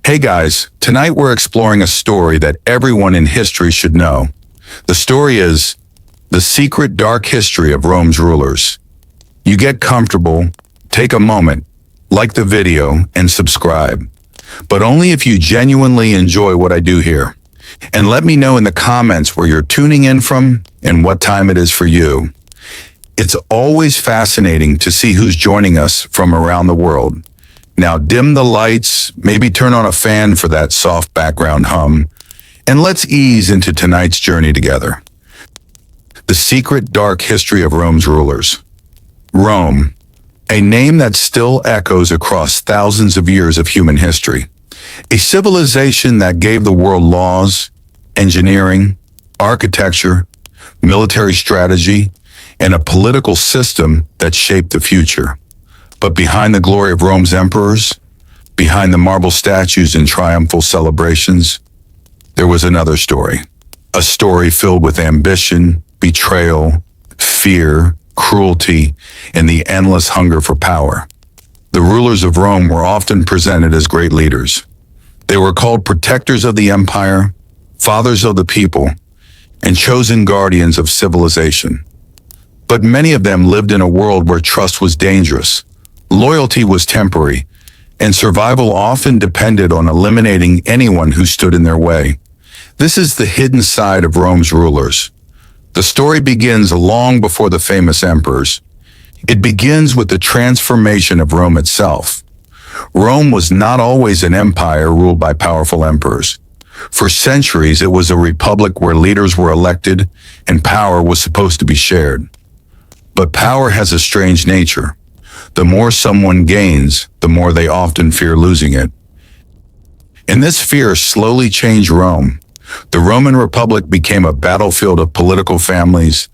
Hey guys, tonight we're exploring a story that everyone in history should know. The story is The Secret Dark History of Rome's Rulers. You get comfortable, take a moment, like the video, and subscribe. But only if you genuinely enjoy what I do here. And let me know in the comments where you're tuning in from and what time it is for you. It's always fascinating to see who's joining us from around the world. Now dim the lights, maybe turn on a fan for that soft background hum, and let's ease into tonight's journey together. The Secret Dark History of Rome's Rulers. Rome, a name that still echoes across thousands of years of human history. A civilization that gave the world laws, engineering, architecture, military strategy, and a political system that shaped the future. But behind the glory of Rome's emperors, behind the marble statues and triumphal celebrations, there was another story. A story filled with ambition, betrayal, fear, cruelty, and the endless hunger for power. The rulers of Rome were often presented as great leaders. They were called protectors of the empire, fathers of the people, and chosen guardians of civilization. But many of them lived in a world where trust was dangerous. Loyalty was temporary, and survival often depended on eliminating anyone who stood in their way. This is the hidden side of Rome's rulers. The story begins long before the famous emperors. It begins with the transformation of Rome itself. Rome was not always an empire ruled by powerful emperors. For centuries, it was a republic where leaders were elected and power was supposed to be shared. But power has a strange nature. The more someone gains, the more they often fear losing it. And this fear slowly changed Rome. The Roman Republic became a battlefield of political families,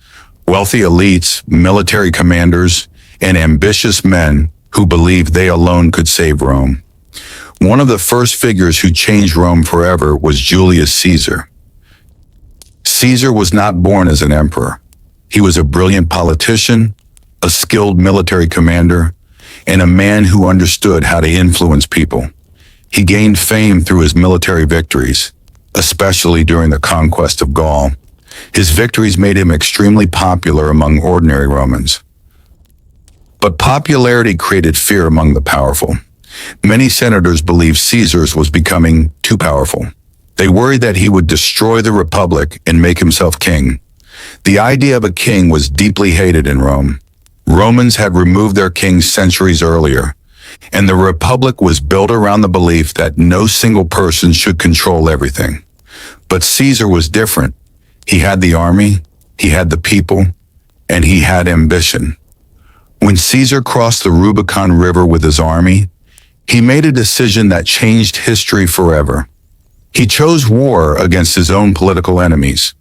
wealthy elites, military commanders, and ambitious men who believed they alone could save Rome. One of the first figures who changed Rome forever was Julius Caesar. Caesar was not born as an emperor. He was a brilliant politician, a skilled military commander, and a man who understood how to influence people. He gained fame through his military victories, especially during the conquest of Gaul. His victories made him extremely popular among ordinary Romans. But popularity created fear among the powerful. Many senators believed Caesar was becoming too powerful. They worried that he would destroy the republic and make himself king. The idea of a king was deeply hated in Rome. Romans had removed their kings centuries earlier, and the republic was built around the belief that no single person should control everything. But Caesar was different. He had the army, he had the people, and he had ambition. When Caesar crossed the Rubicon River with his army, he made a decision that changed history forever. He chose war against his own political enemies.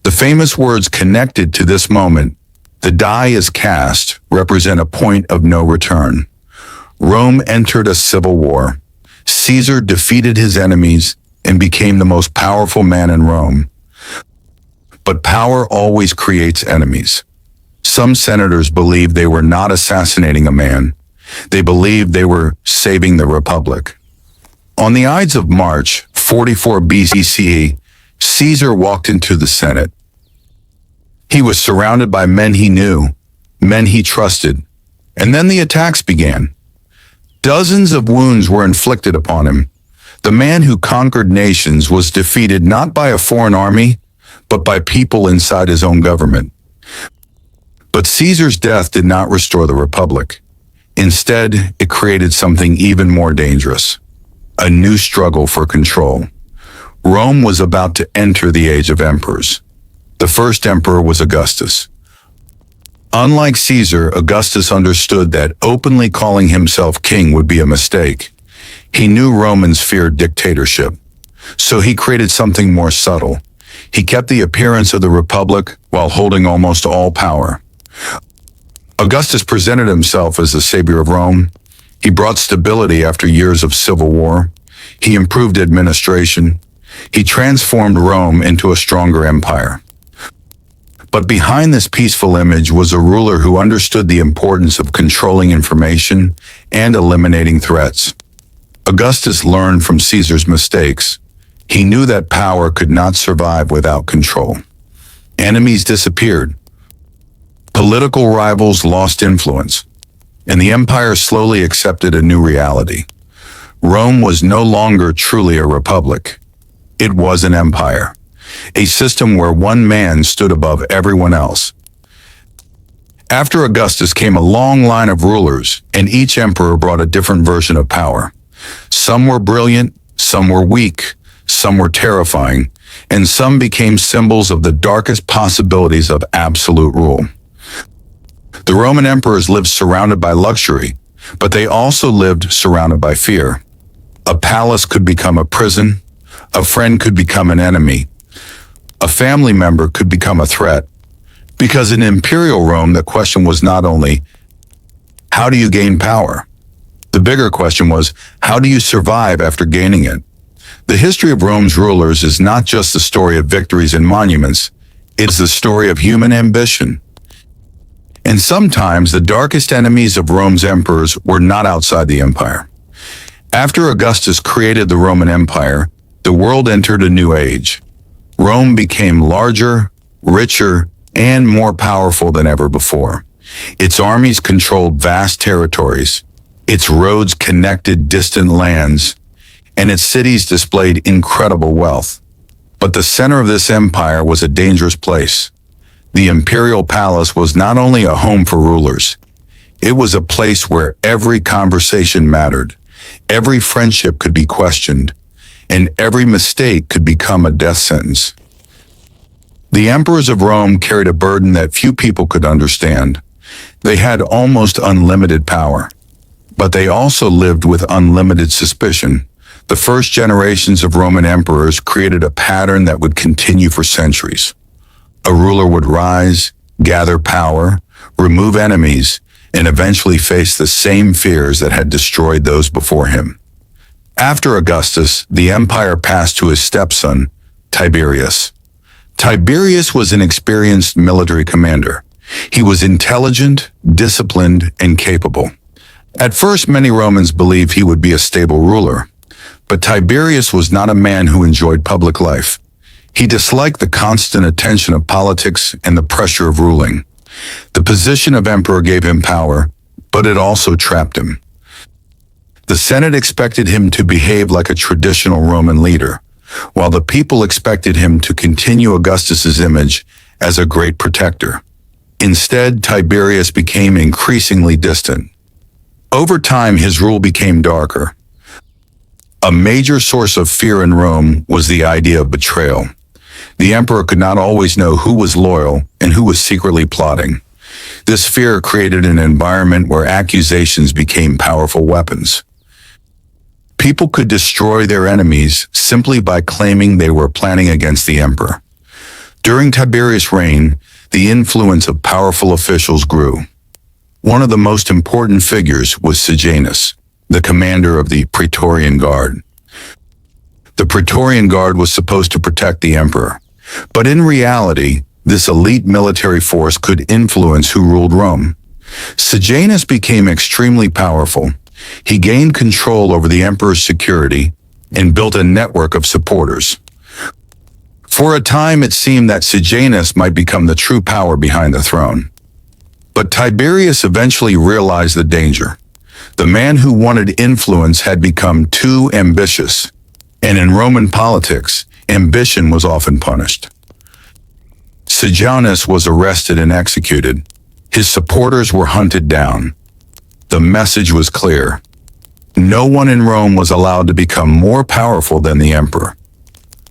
The famous words connected to this moment, "The die is cast," represent a point of no return. Rome entered a civil war. Caesar defeated his enemies and became the most powerful man in Rome. But power always creates enemies. Some senators believed they were not assassinating a man. They believed they were saving the republic. On the Ides of March, 44 BCE, Caesar walked into the Senate. He was surrounded by men he knew, men he trusted, and then the attacks began. Dozens of wounds were inflicted upon him. The man who conquered nations was defeated not by a foreign army, but by people inside his own government. But Caesar's death did not restore the republic. Instead, it created something even more dangerous, a new struggle for control. Rome was about to enter the age of emperors. The first emperor was Augustus. Unlike Caesar, Augustus understood that openly calling himself king would be a mistake. He knew Romans feared dictatorship, so he created something more subtle. He kept the appearance of the republic while holding almost all power. Augustus presented himself as the savior of Rome. He brought stability after years of civil war. He improved administration. He transformed Rome into a stronger empire. But behind this peaceful image was a ruler who understood the importance of controlling information and eliminating threats. Augustus learned from Caesar's mistakes. He knew that power could not survive without control. Enemies disappeared. Political rivals lost influence, and the empire slowly accepted a new reality. Rome was no longer truly a republic. It was an empire, a system where one man stood above everyone else. After Augustus came a long line of rulers, and each emperor brought a different version of power. Some were brilliant, some were weak, some were terrifying, and some became symbols of the darkest possibilities of absolute rule. The Roman emperors lived surrounded by luxury, but they also lived surrounded by fear. A palace could become a prison, a friend could become an enemy, a family member could become a threat. Because in imperial Rome, the question was not only, how do you gain power? The bigger question was, how do you survive after gaining it? The history of Rome's rulers is not just the story of victories and monuments, it's the story of human ambition. And sometimes the darkest enemies of Rome's emperors were not outside the empire. After Augustus created the Roman Empire, the world entered a new age. Rome became larger, richer, and more powerful than ever before. Its armies controlled vast territories, its roads connected distant lands, and its cities displayed incredible wealth. But the center of this empire was a dangerous place. The imperial palace was not only a home for rulers, it was a place where every conversation mattered, every friendship could be questioned, and every mistake could become a death sentence. The emperors of Rome carried a burden that few people could understand. They had almost unlimited power, but they also lived with unlimited suspicion. The first generations of Roman emperors created a pattern that would continue for centuries. A ruler would rise, gather power, remove enemies, and eventually face the same fears that had destroyed those before him. After Augustus, the empire passed to his stepson, Tiberius. Tiberius was an experienced military commander. He was intelligent, disciplined, and capable. At first, many Romans believed he would be a stable ruler, but Tiberius was not a man who enjoyed public life. He disliked the constant attention of politics and the pressure of ruling. The position of emperor gave him power, but it also trapped him. The Senate expected him to behave like a traditional Roman leader, while the people expected him to continue Augustus's image as a great protector. Instead, Tiberius became increasingly distant. Over time, his rule became darker. A major source of fear in Rome was the idea of betrayal. The emperor could not always know who was loyal and who was secretly plotting. This fear created an environment where accusations became powerful weapons. People could destroy their enemies simply by claiming they were planning against the emperor. During Tiberius' reign, the influence of powerful officials grew. One of the most important figures was Sejanus, the commander of the Praetorian Guard. The Praetorian Guard was supposed to protect the emperor, but in reality, this elite military force could influence who ruled Rome. Sejanus became extremely powerful. He gained control over the emperor's security and built a network of supporters. For a time, it seemed that Sejanus might become the true power behind the throne. But Tiberius eventually realized the danger. The man who wanted influence had become too ambitious, and in Roman politics, ambition was often punished. Sejanus was arrested and executed. His supporters were hunted down. The message was clear. No one in Rome was allowed to become more powerful than the emperor.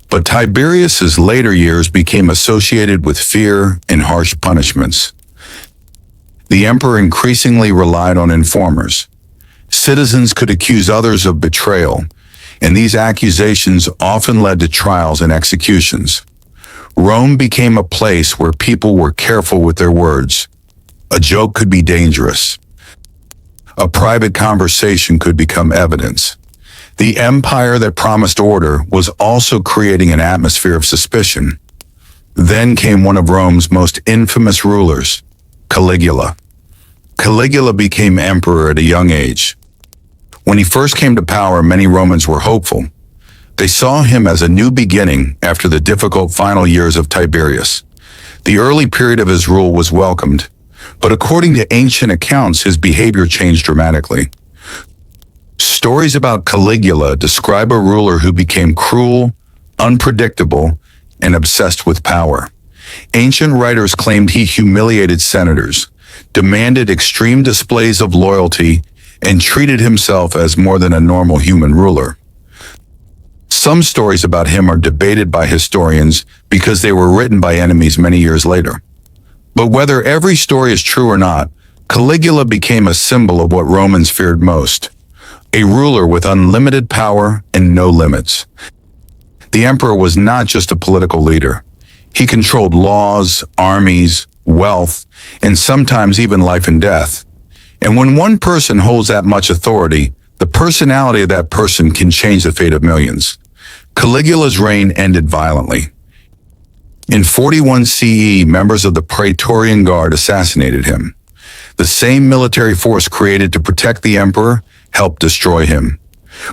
But Tiberius's later years became associated with fear and harsh punishments. The emperor increasingly relied on informers. Citizens could accuse others of betrayal, and these accusations often led to trials and executions. Rome became a place where people were careful with their words. A joke could be dangerous. A private conversation could become evidence. The empire that promised order was also creating an atmosphere of suspicion. Then came one of Rome's most infamous rulers, Caligula. Caligula became emperor at a young age. When he first came to power, many Romans were hopeful. They saw him as a new beginning after the difficult final years of Tiberius. The early period of his rule was welcomed, but according to ancient accounts, his behavior changed dramatically. Stories about Caligula describe a ruler who became cruel, unpredictable, and obsessed with power. Ancient writers claimed he humiliated senators, demanded extreme displays of loyalty, and treated himself as more than a normal human ruler. Some stories about him are debated by historians because they were written by enemies many years later. But whether every story is true or not, Caligula became a symbol of what Romans feared most: a ruler with unlimited power and no limits. The emperor was not just a political leader. He controlled laws, armies, wealth, and sometimes even life and death. And when one person holds that much authority, the personality of that person can change the fate of millions. Caligula's reign ended violently. In 41 CE, members of the Praetorian Guard assassinated him. The same military force created to protect the emperor helped destroy him.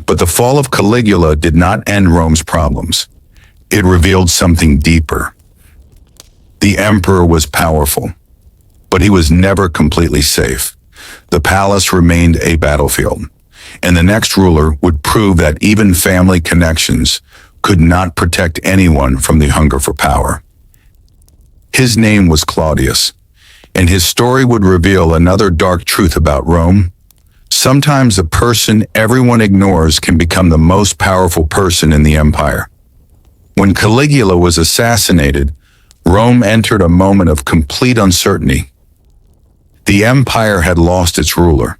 But the fall of Caligula did not end Rome's problems. It revealed something deeper. The emperor was powerful, but he was never completely safe. The palace remained a battlefield, and the next ruler would prove that even family connections could not protect anyone from the hunger for power. His name was Claudius, and his story would reveal another dark truth about Rome. Sometimes the person everyone ignores can become the most powerful person in the empire. When Caligula was assassinated, Rome entered a moment of complete uncertainty. The empire had lost its ruler.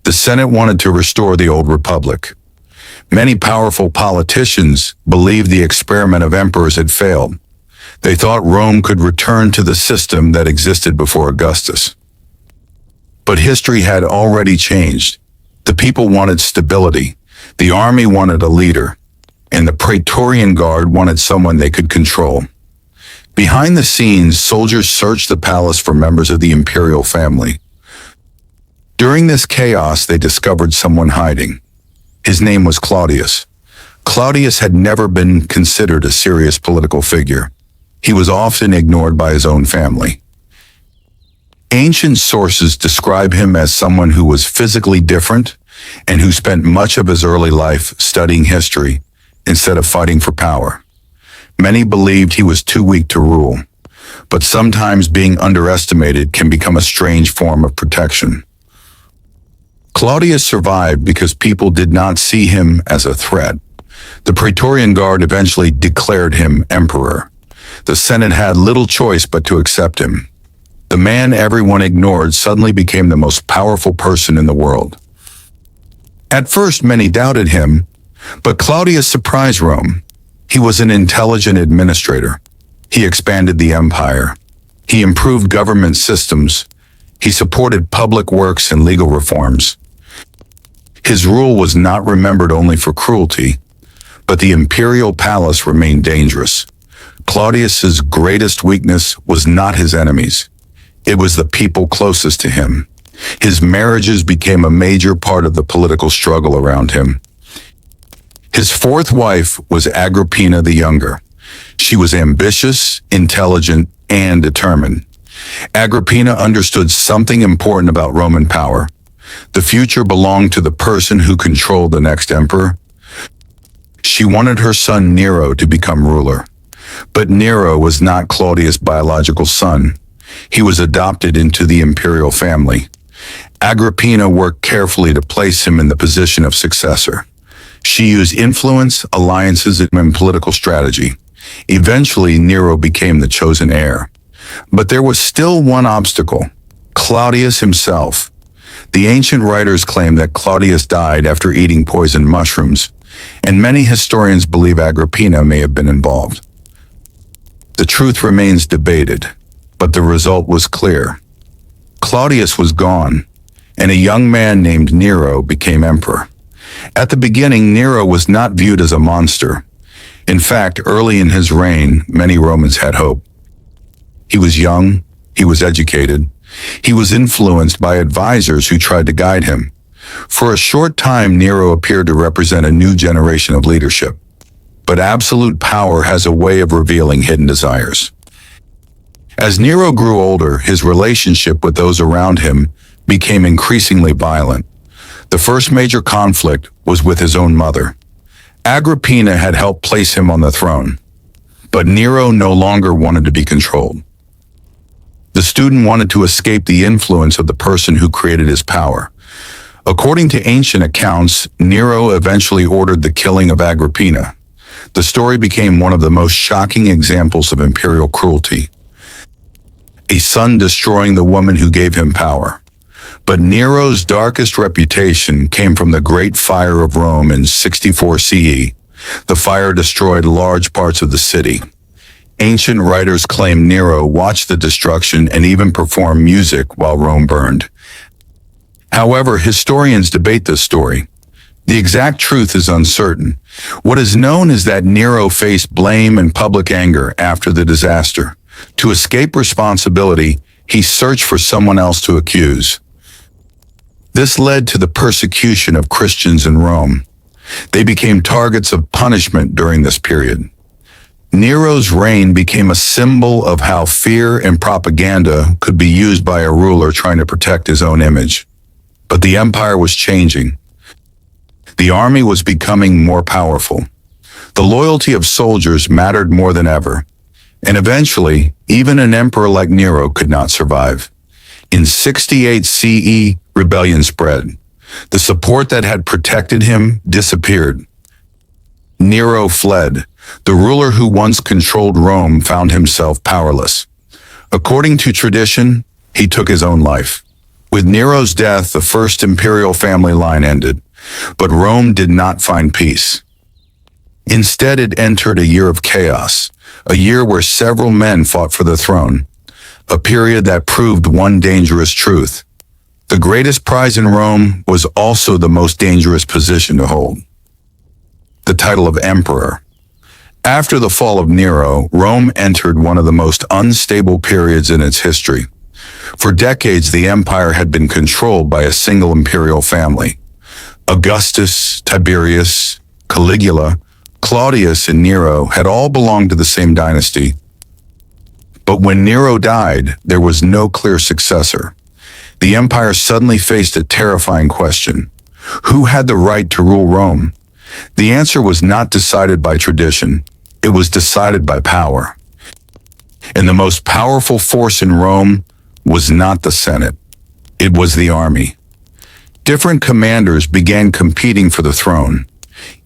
The Senate wanted to restore the old republic. Many powerful politicians believed the experiment of emperors had failed. They thought Rome could return to the system that existed before Augustus. But history had already changed. The people wanted stability. The army wanted a leader. And the Praetorian Guard wanted someone they could control. Behind the scenes, soldiers searched the palace for members of the imperial family. During this chaos, they discovered someone hiding. His name was Claudius. Claudius had never been considered a serious political figure. He was often ignored by his own family. Ancient sources describe him as someone who was physically different and who spent much of his early life studying history instead of fighting for power. Many believed he was too weak to rule, but sometimes being underestimated can become a strange form of protection. Claudius survived because people did not see him as a threat. The Praetorian Guard eventually declared him emperor. The Senate had little choice but to accept him. The man everyone ignored suddenly became the most powerful person in the world. At first, many doubted him, but Claudius surprised Rome. He was an intelligent administrator. He expanded the empire. He improved government systems. He supported public works and legal reforms. His rule was not remembered only for cruelty, but the imperial palace remained dangerous. Claudius's greatest weakness was not his enemies. It was the people closest to him. His marriages became a major part of the political struggle around him. His fourth wife was Agrippina the Younger. She was ambitious, intelligent, and determined. Agrippina understood something important about Roman power. The future belonged to the person who controlled the next emperor. She wanted her son Nero to become ruler. But Nero was not Claudius' biological son. He was adopted into the imperial family. Agrippina worked carefully to place him in the position of successor. She used influence, alliances, and political strategy. Eventually, Nero became the chosen heir. But there was still one obstacle: Claudius himself. The ancient writers claim that Claudius died after eating poisoned mushrooms, and many historians believe Agrippina may have been involved. The truth remains debated, but the result was clear. Claudius was gone, and a young man named Nero became emperor. At the beginning, Nero was not viewed as a monster. In fact, early in his reign, many Romans had hope. He was young, he was educated, he was influenced by advisors who tried to guide him. For a short time, Nero appeared to represent a new generation of leadership. But absolute power has a way of revealing hidden desires. As Nero grew older, his relationship with those around him became increasingly violent. The first major conflict was with his own mother. Agrippina had helped place him on the throne, but Nero no longer wanted to be controlled. The student wanted to escape the influence of the person who created his power. According to ancient accounts, Nero eventually ordered the killing of Agrippina. The story became one of the most shocking examples of imperial cruelty. A son destroying the woman who gave him power. But Nero's darkest reputation came from the Great Fire of Rome in 64 CE. The fire destroyed large parts of the city. Ancient writers claim Nero watched the destruction and even performed music while Rome burned. However, historians debate this story. The exact truth is uncertain. What is known is that Nero faced blame and public anger after the disaster. To escape responsibility, he searched for someone else to accuse. This led to the persecution of Christians in Rome. They became targets of punishment during this period. Nero's reign became a symbol of how fear and propaganda could be used by a ruler trying to protect his own image. But the empire was changing. The army was becoming more powerful. The loyalty of soldiers mattered more than ever. And eventually, even an emperor like Nero could not survive. In 68 CE, rebellion spread. The support that had protected him disappeared. Nero fled. The ruler who once controlled Rome found himself powerless. According to tradition, he took his own life. With Nero's death, the first imperial family line ended. But Rome did not find peace. Instead, it entered a year of chaos, a year where several men fought for the throne, a period that proved one dangerous truth. The greatest prize in Rome was also the most dangerous position to hold. The title of emperor. After the fall of Nero, Rome entered one of the most unstable periods in its history. For decades, the empire had been controlled by a single imperial family. Augustus, Tiberius, Caligula, Claudius, and Nero had all belonged to the same dynasty. But when Nero died, there was no clear successor. The empire suddenly faced a terrifying question. Who had the right to rule Rome? The answer was not decided by tradition. It was decided by power. And the most powerful force in Rome was not the Senate. It was the army. Different commanders began competing for the throne.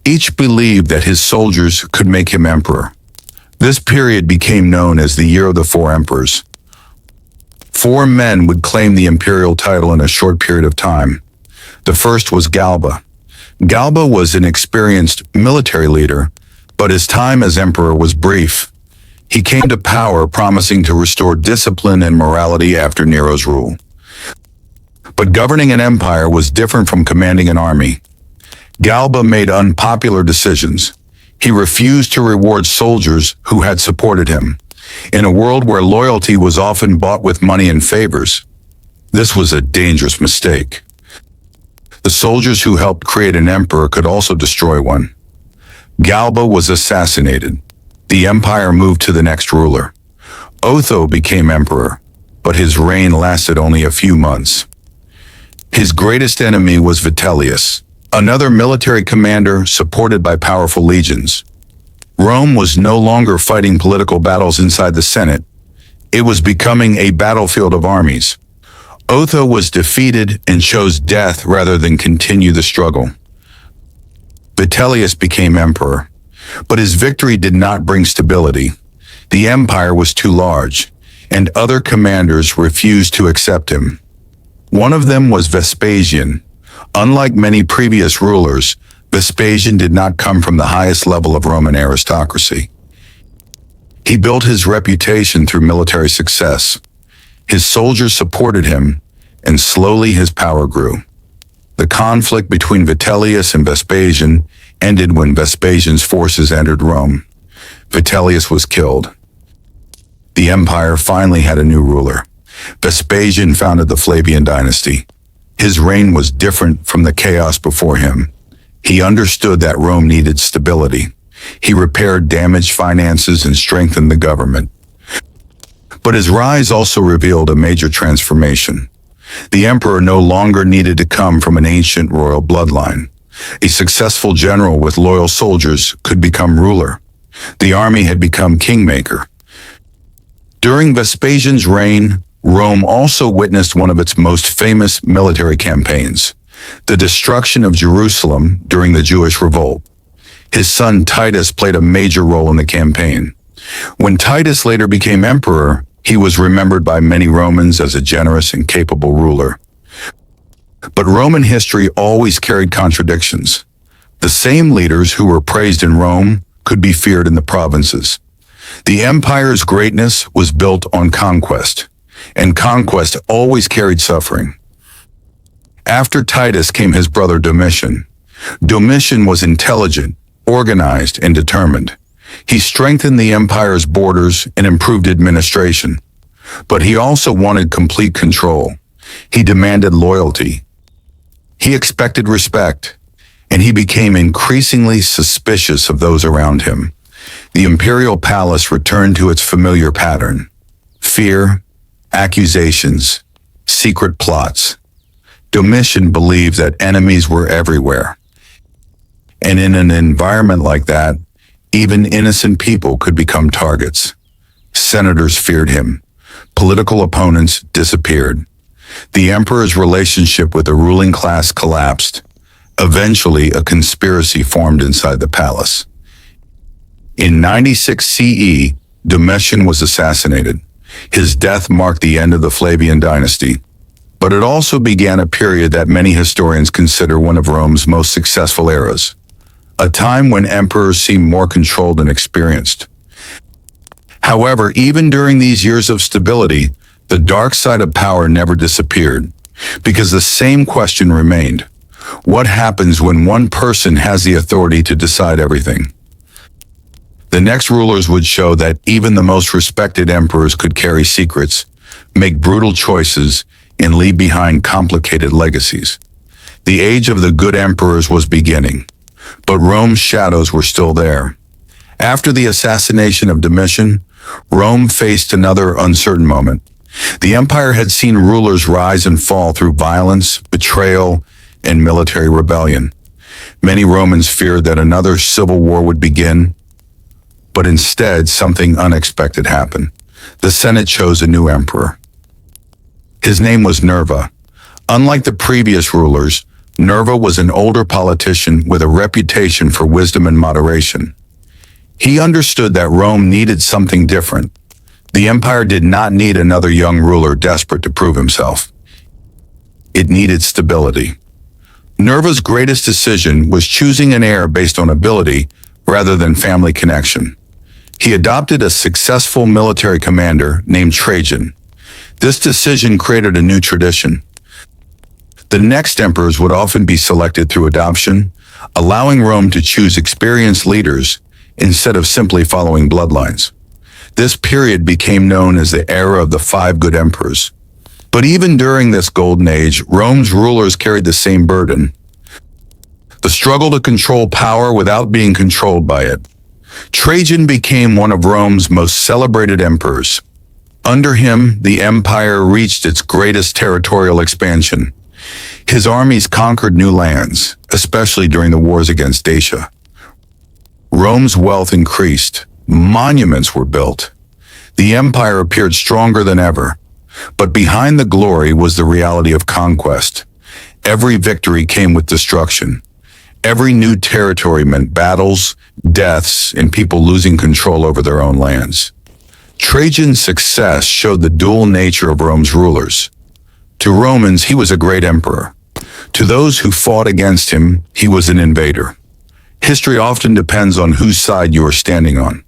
Each believed that his soldiers could make him emperor. This period became known as the Year of the Four Emperors. 4 men would claim the imperial title in a short period of time. The first was Galba. Galba was an experienced military leader, but his time as emperor was brief. He came to power promising to restore discipline and morality after Nero's rule. But governing an empire was different from commanding an army. Galba made unpopular decisions. He refused to reward soldiers who had supported him. In a world where loyalty was often bought with money and favors, this was a dangerous mistake. The soldiers who helped create an emperor could also destroy one. Galba was assassinated. The empire moved to the next ruler. Otho became emperor, but his reign lasted only a few months. His greatest enemy was Vitellius, another military commander supported by powerful legions. Rome was no longer fighting political battles inside the Senate. It was becoming a battlefield of armies. Otho was defeated and chose death rather than continue the struggle. Vitellius became emperor, but his victory did not bring stability. The empire was too large, and other commanders refused to accept him. One of them was Vespasian. Unlike many previous rulers, Vespasian did not come from the highest level of Roman aristocracy. He built his reputation through military success. His soldiers supported him, and slowly his power grew. The conflict between Vitellius and Vespasian ended when Vespasian's forces entered Rome. Vitellius was killed. The empire finally had a new ruler. Vespasian founded the Flavian dynasty. His reign was different from the chaos before him. He understood that Rome needed stability. He repaired damaged finances and strengthened the government. But his rise also revealed a major transformation. The emperor no longer needed to come from an ancient royal bloodline. A successful general with loyal soldiers could become ruler. The army had become kingmaker. During Vespasian's reign, Rome also witnessed one of its most famous military campaigns, the destruction of Jerusalem during the Jewish revolt. His son Titus played a major role in the campaign. When Titus later became emperor, he was remembered by many Romans as a generous and capable ruler. But Roman history always carried contradictions. The same leaders who were praised in Rome could be feared in the provinces. The empire's greatness was built on conquest, and conquest always carried suffering. After Titus came his brother Domitian. Domitian was intelligent, organized, and determined. He strengthened the empire's borders and improved administration. But he also wanted complete control. He demanded loyalty. He expected respect, and he became increasingly suspicious of those around him. The imperial palace returned to its familiar pattern: fear, accusations, secret plots. Domitian believed that enemies were everywhere. And in an environment like that, even innocent people could become targets. Senators feared him. Political opponents disappeared. The emperor's relationship with the ruling class collapsed. Eventually, a conspiracy formed inside the palace. In 96 CE, Domitian was assassinated. His death marked the end of the Flavian dynasty. But it also began a period that many historians consider one of Rome's most successful eras, a time when emperors seemed more controlled and experienced. However, even during these years of stability, the dark side of power never disappeared, because the same question remained: what happens when one person has the authority to decide everything? The next rulers would show that even the most respected emperors could carry secrets, make brutal choices, and leave behind complicated legacies. The age of the good emperors was beginning, but Rome's shadows were still there. After the assassination of Domitian, Rome faced another uncertain moment. The empire had seen rulers rise and fall through violence, betrayal, and military rebellion. Many Romans feared that another civil war would begin, but instead something unexpected happened. The Senate chose a new emperor. His name was Nerva. Unlike the previous rulers, Nerva was an older politician with a reputation for wisdom and moderation. He understood that Rome needed something different. The empire did not need another young ruler desperate to prove himself. It needed stability. Nerva's greatest decision was choosing an heir based on ability rather than family connection. He adopted a successful military commander named Trajan. This decision created a new tradition. The next emperors would often be selected through adoption, allowing Rome to choose experienced leaders instead of simply following bloodlines. This period became known as the era of the 5 good emperors. But even during this golden age, Rome's rulers carried the same burden: the struggle to control power without being controlled by it. Trajan became one of Rome's most celebrated emperors. Under him, the empire reached its greatest territorial expansion. His armies conquered new lands, especially during the wars against Dacia. Rome's wealth increased. Monuments were built. The empire appeared stronger than ever. But behind the glory was the reality of conquest. Every victory came with destruction. Every new territory meant battles, deaths, and people losing control over their own lands. Trajan's success showed the dual nature of Rome's rulers. To Romans, he was a great emperor. To those who fought against him, he was an invader. History often depends on whose side you are standing on.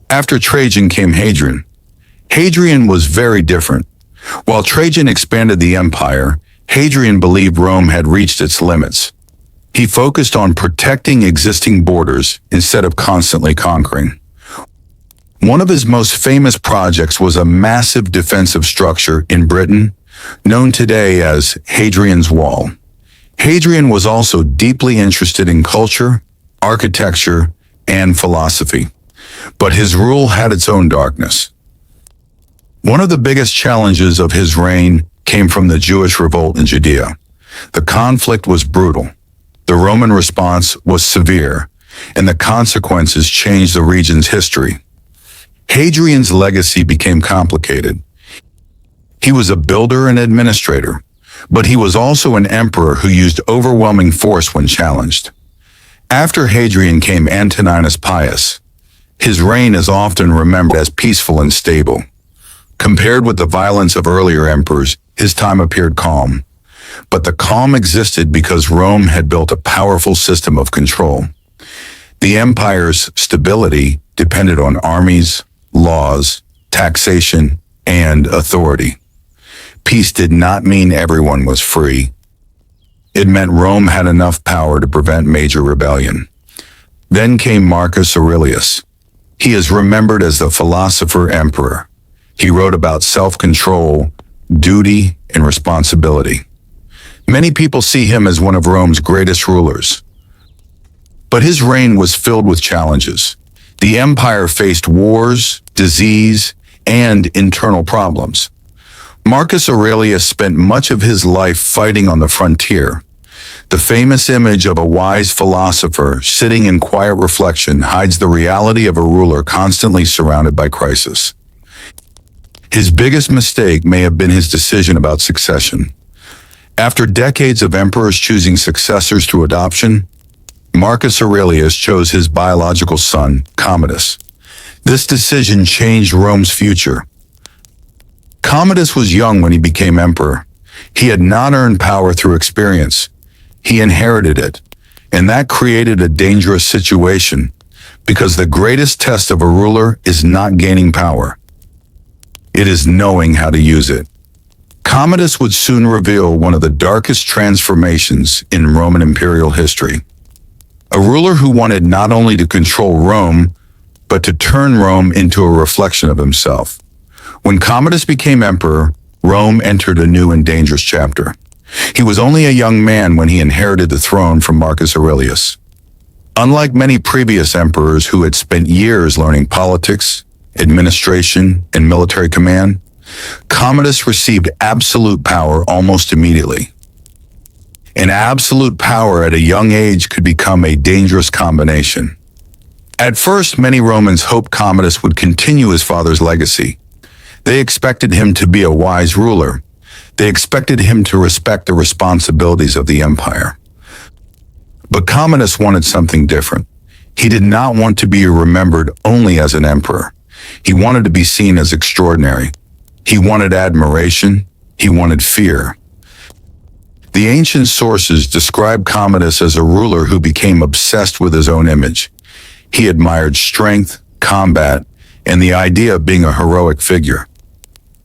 After Trajan came Hadrian. Hadrian was very different. While Trajan expanded the empire, Hadrian believed Rome had reached its limits. He focused on protecting existing borders instead of constantly conquering. One of his most famous projects was a massive defensive structure in Britain, known today as Hadrian's Wall. Hadrian was also deeply interested in culture, architecture, and philosophy, but his rule had its own darkness. One of the biggest challenges of his reign came from the Jewish revolt in Judea. The conflict was brutal. The Roman response was severe, and the consequences changed the region's history. Hadrian's legacy became complicated. He was a builder and administrator, but he was also an emperor who used overwhelming force when challenged. After Hadrian came Antoninus Pius. His reign is often remembered as peaceful and stable. Compared with the violence of earlier emperors, his time appeared calm. But the calm existed because Rome had built a powerful system of control. The empire's stability depended on armies, laws, taxation, and authority. Peace did not mean everyone was free. It meant Rome had enough power to prevent major rebellion. Then came Marcus Aurelius. He is remembered as the philosopher emperor. He wrote about self-control, duty, and responsibility. Many people see him as one of Rome's greatest rulers. But his reign was filled with challenges. The empire faced wars, disease, and internal problems. Marcus Aurelius spent much of his life fighting on the frontier. The famous image of a wise philosopher sitting in quiet reflection hides the reality of a ruler constantly surrounded by crisis. His biggest mistake may have been his decision about succession. After decades of emperors choosing successors through adoption, Marcus Aurelius chose his biological son, Commodus. This decision changed Rome's future. Commodus was young when he became emperor. He had not earned power through experience. He inherited it, and that created a dangerous situation, because the greatest test of a ruler is not gaining power. It is knowing how to use it. Commodus would soon reveal one of the darkest transformations in Roman imperial history. A ruler who wanted not only to control Rome, but to turn Rome into a reflection of himself. When Commodus became emperor, Rome entered a new and dangerous chapter. He was only a young man when he inherited the throne from Marcus Aurelius. Unlike many previous emperors who had spent years learning politics, administration, and military command, Commodus received absolute power almost immediately. And absolute power at a young age could become a dangerous combination. At first, many Romans hoped Commodus would continue his father's legacy. They expected him to be a wise ruler. They expected him to respect the responsibilities of the empire. But Commodus wanted something different. He did not want to be remembered only as an emperor. He wanted to be seen as extraordinary. He wanted admiration. He wanted fear. The ancient sources describe Commodus as a ruler who became obsessed with his own image. He admired strength, combat, and the idea of being a heroic figure.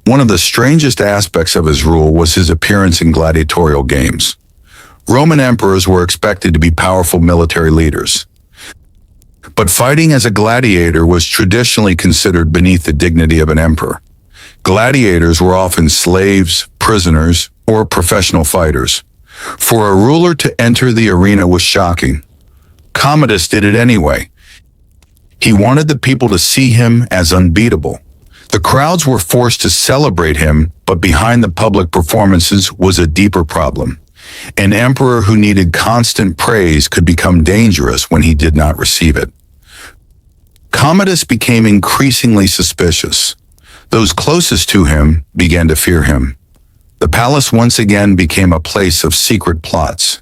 One of the strangest aspects of his rule was his appearance in gladiatorial games. Roman emperors were expected to be powerful military leaders. But fighting as a gladiator was traditionally considered beneath the dignity of an emperor. Gladiators were often slaves, prisoners, or professional fighters. For a ruler to enter the arena was shocking. Commodus did it anyway. He wanted the people to see him as unbeatable. The crowds were forced to celebrate him, but behind the public performances was a deeper problem. An emperor who needed constant praise could become dangerous when he did not receive it. Commodus became increasingly suspicious. Those closest to him began to fear him. The palace once again became a place of secret plots.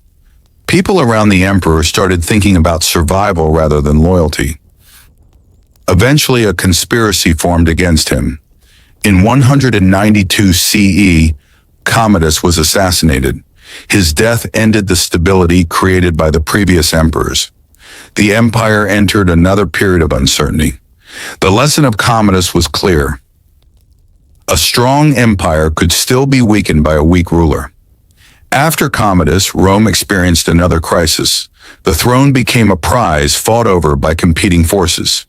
People around the emperor started thinking about survival rather than loyalty. Eventually, a conspiracy formed against him. In 192 CE, Commodus was assassinated. His death ended the stability created by the previous emperors. The empire entered another period of uncertainty. The lesson of Commodus was clear. A strong empire could still be weakened by a weak ruler. After Commodus, Rome experienced another crisis. The throne became a prize fought over by competing forces.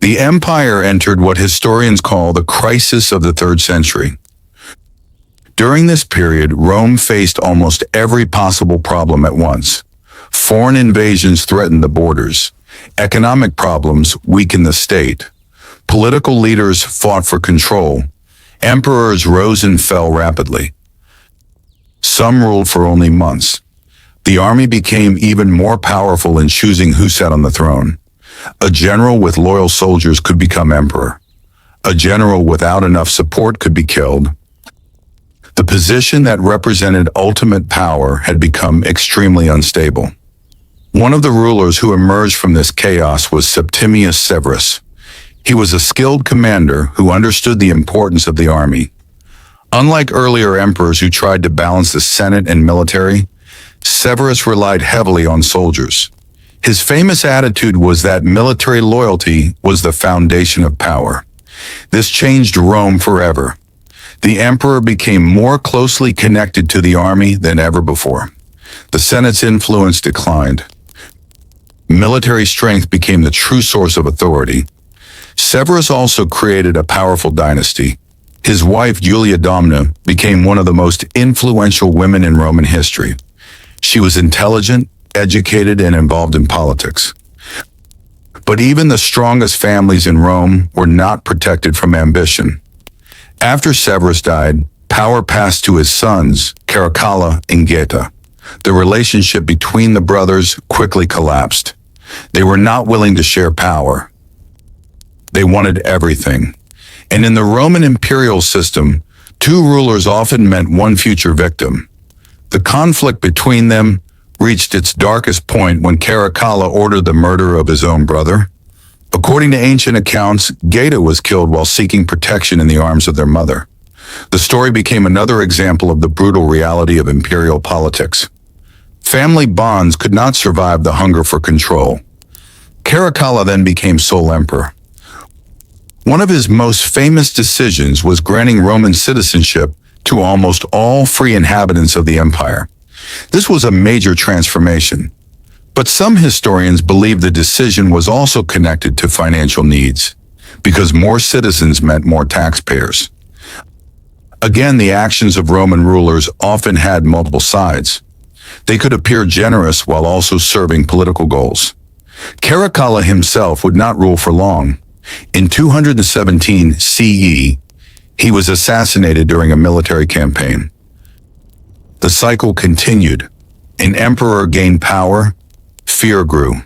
The empire entered what historians call the crisis of the 3rd century. During this period, Rome faced almost every possible problem at once. Foreign invasions threatened the borders. Economic problems weakened the state. Political leaders fought for control. Emperors rose and fell rapidly. Some ruled for only months. The army became even more powerful in choosing who sat on the throne. A general with loyal soldiers could become emperor. A general without enough support could be killed. The position that represented ultimate power had become extremely unstable. One of the rulers who emerged from this chaos was Septimius Severus. He was a skilled commander who understood the importance of the army. Unlike earlier emperors who tried to balance the Senate and military, Severus relied heavily on soldiers. His famous attitude was that military loyalty was the foundation of power. This changed Rome forever. The emperor became more closely connected to the army than ever before. The Senate's influence declined. Military strength became the true source of authority. Severus also created a powerful dynasty. His wife, Julia Domna, became one of the most influential women in Roman history. She was intelligent, educated, and involved in politics. But even the strongest families in Rome were not protected from ambition. After Severus died, power passed to his sons, Caracalla and Geta. The relationship between the brothers quickly collapsed. They were not willing to share power. They wanted everything. And in the Roman imperial system, two rulers often meant one future victim. The conflict between them reached its darkest point when Caracalla ordered the murder of his own brother. According to ancient accounts, Geta was killed while seeking protection in the arms of their mother. The story became another example of the brutal reality of imperial politics. Family bonds could not survive the hunger for control. Caracalla then became sole emperor. One of his most famous decisions was granting Roman citizenship to almost all free inhabitants of the empire. This was a major transformation. But some historians believe the decision was also connected to financial needs, because more citizens meant more taxpayers. Again, the actions of Roman rulers often had multiple sides. They could appear generous while also serving political goals. Caracalla himself would not rule for long. In 217 CE, he was assassinated during a military campaign. The cycle continued. An emperor gained power, fear grew.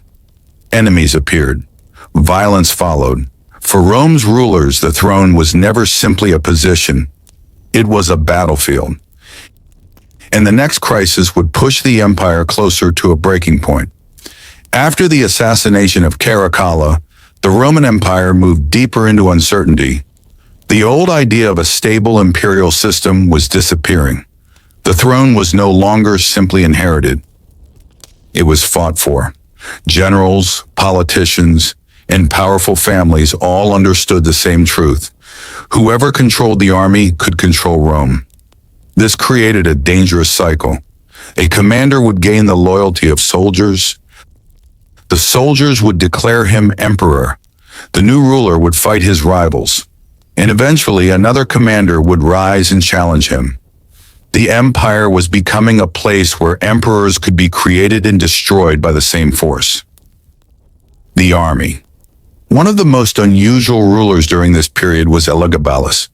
Enemies appeared. Violence followed. For Rome's rulers, the throne was never simply a position. It was a battlefield. And the next crisis would push the empire closer to a breaking point. After the assassination of Caracalla, the Roman Empire moved deeper into uncertainty. The old idea of a stable imperial system was disappearing. The throne was no longer simply inherited. It was fought for. Generals, politicians, and powerful families all understood the same truth. Whoever controlled the army could control Rome. This created a dangerous cycle. A commander would gain the loyalty of soldiers. The soldiers would declare him emperor. The new ruler would fight his rivals. And eventually another commander would rise and challenge him. The empire was becoming a place where emperors could be created and destroyed by the same force. The army. One of the most unusual rulers during this period was Elagabalus.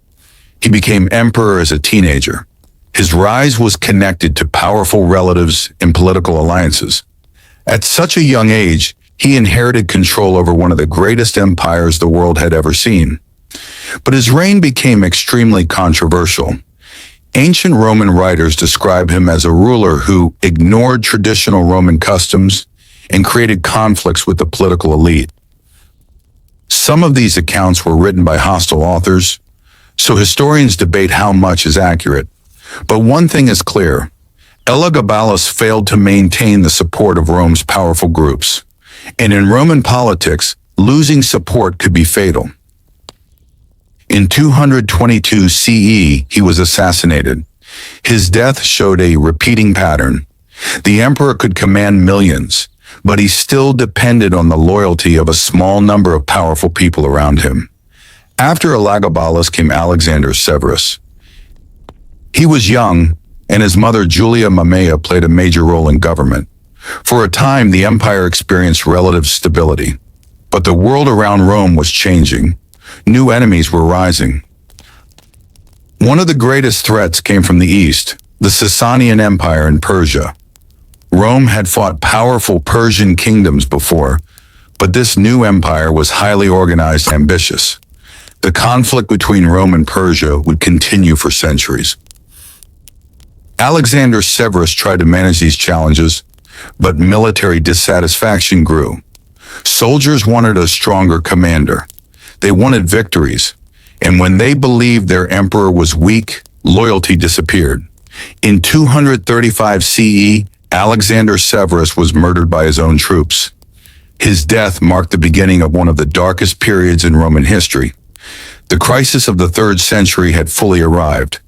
He became emperor as a teenager. His rise was connected to powerful relatives and political alliances. At such a young age, he inherited control over one of the greatest empires the world had ever seen. But his reign became extremely controversial. Ancient Roman writers describe him as a ruler who ignored traditional Roman customs and created conflicts with the political elite. Some of these accounts were written by hostile authors, so historians debate how much is accurate. But one thing is clear: Elagabalus failed to maintain the support of Rome's powerful groups. And in Roman politics, losing support could be fatal. In 222 CE, he was assassinated. His death showed a repeating pattern. The emperor could command millions, but he still depended on the loyalty of a small number of powerful people around him. After Elagabalus came Alexander Severus. He was young, and his mother Julia Mamaea played a major role in government. For a time, the empire experienced relative stability. But the world around Rome was changing. New enemies were rising. One of the greatest threats came from the east, the Sasanian Empire in Persia. Rome had fought powerful Persian kingdoms before, but this new empire was highly organized and ambitious. The conflict between Rome and Persia would continue for centuries. Alexander Severus tried to manage these challenges, but military dissatisfaction grew. Soldiers wanted a stronger commander. They wanted victories, and when they believed their emperor was weak, loyalty disappeared. In 235 CE, Alexander Severus was murdered by his own troops. His death marked the beginning of one of the darkest periods in Roman history. The crisis of the 3rd century had fully arrived.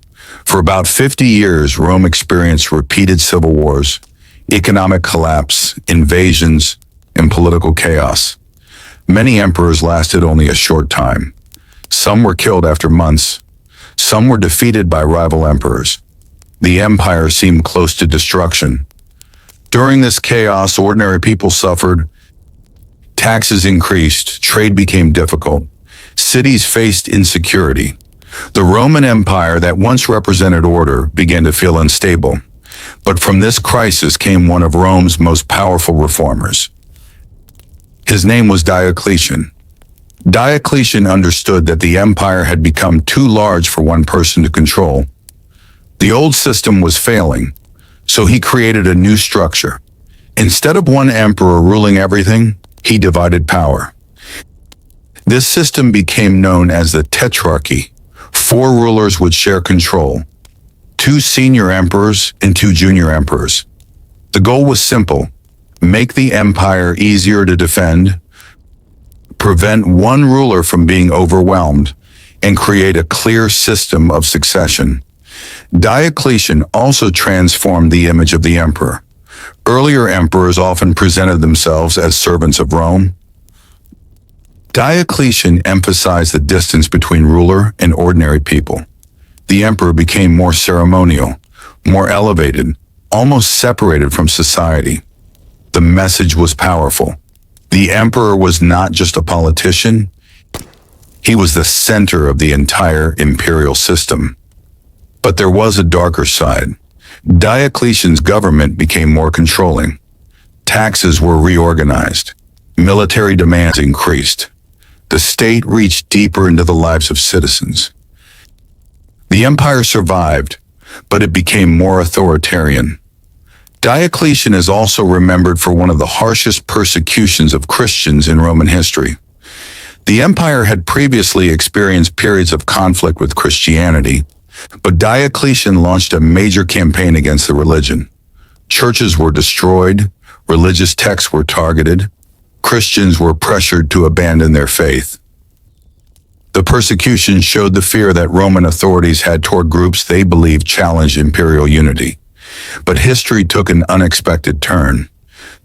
For about 50 years, Rome experienced repeated civil wars, economic collapse, invasions, and political chaos. Many emperors lasted only a short time. Some were killed after months. Some were defeated by rival emperors. The empire seemed close to destruction. During this chaos, ordinary people suffered. Taxes increased, trade became difficult. Cities faced insecurity. The Roman Empire that once represented order began to feel unstable. But from this crisis came one of Rome's most powerful reformers. His name was Diocletian. Diocletian understood that the empire had become too large for one person to control. The old system was failing, so he created a new structure. Instead of one emperor ruling everything, he divided power. This system became known as the Tetrarchy. 4 rulers would share control: 2 senior emperors and 2 junior emperors. The goal was simple: make the empire easier to defend, prevent one ruler from being overwhelmed, and create a clear system of succession. Diocletian also transformed the image of the emperor. Earlier emperors often presented themselves as servants of Rome. Diocletian emphasized the distance between ruler and ordinary people. The emperor became more ceremonial, more elevated, almost separated from society. The message was powerful. The emperor was not just a politician. He was the center of the entire imperial system. But there was a darker side. Diocletian's government became more controlling. Taxes were reorganized. Military demands increased. The state reached deeper into the lives of citizens. The empire survived, but it became more authoritarian. Diocletian is also remembered for one of the harshest persecutions of Christians in Roman history. The empire had previously experienced periods of conflict with Christianity, but Diocletian launched a major campaign against the religion. Churches were destroyed, religious texts were targeted, Christians were pressured to abandon their faith. The persecution showed the fear that Roman authorities had toward groups they believed challenged imperial unity. But history took an unexpected turn.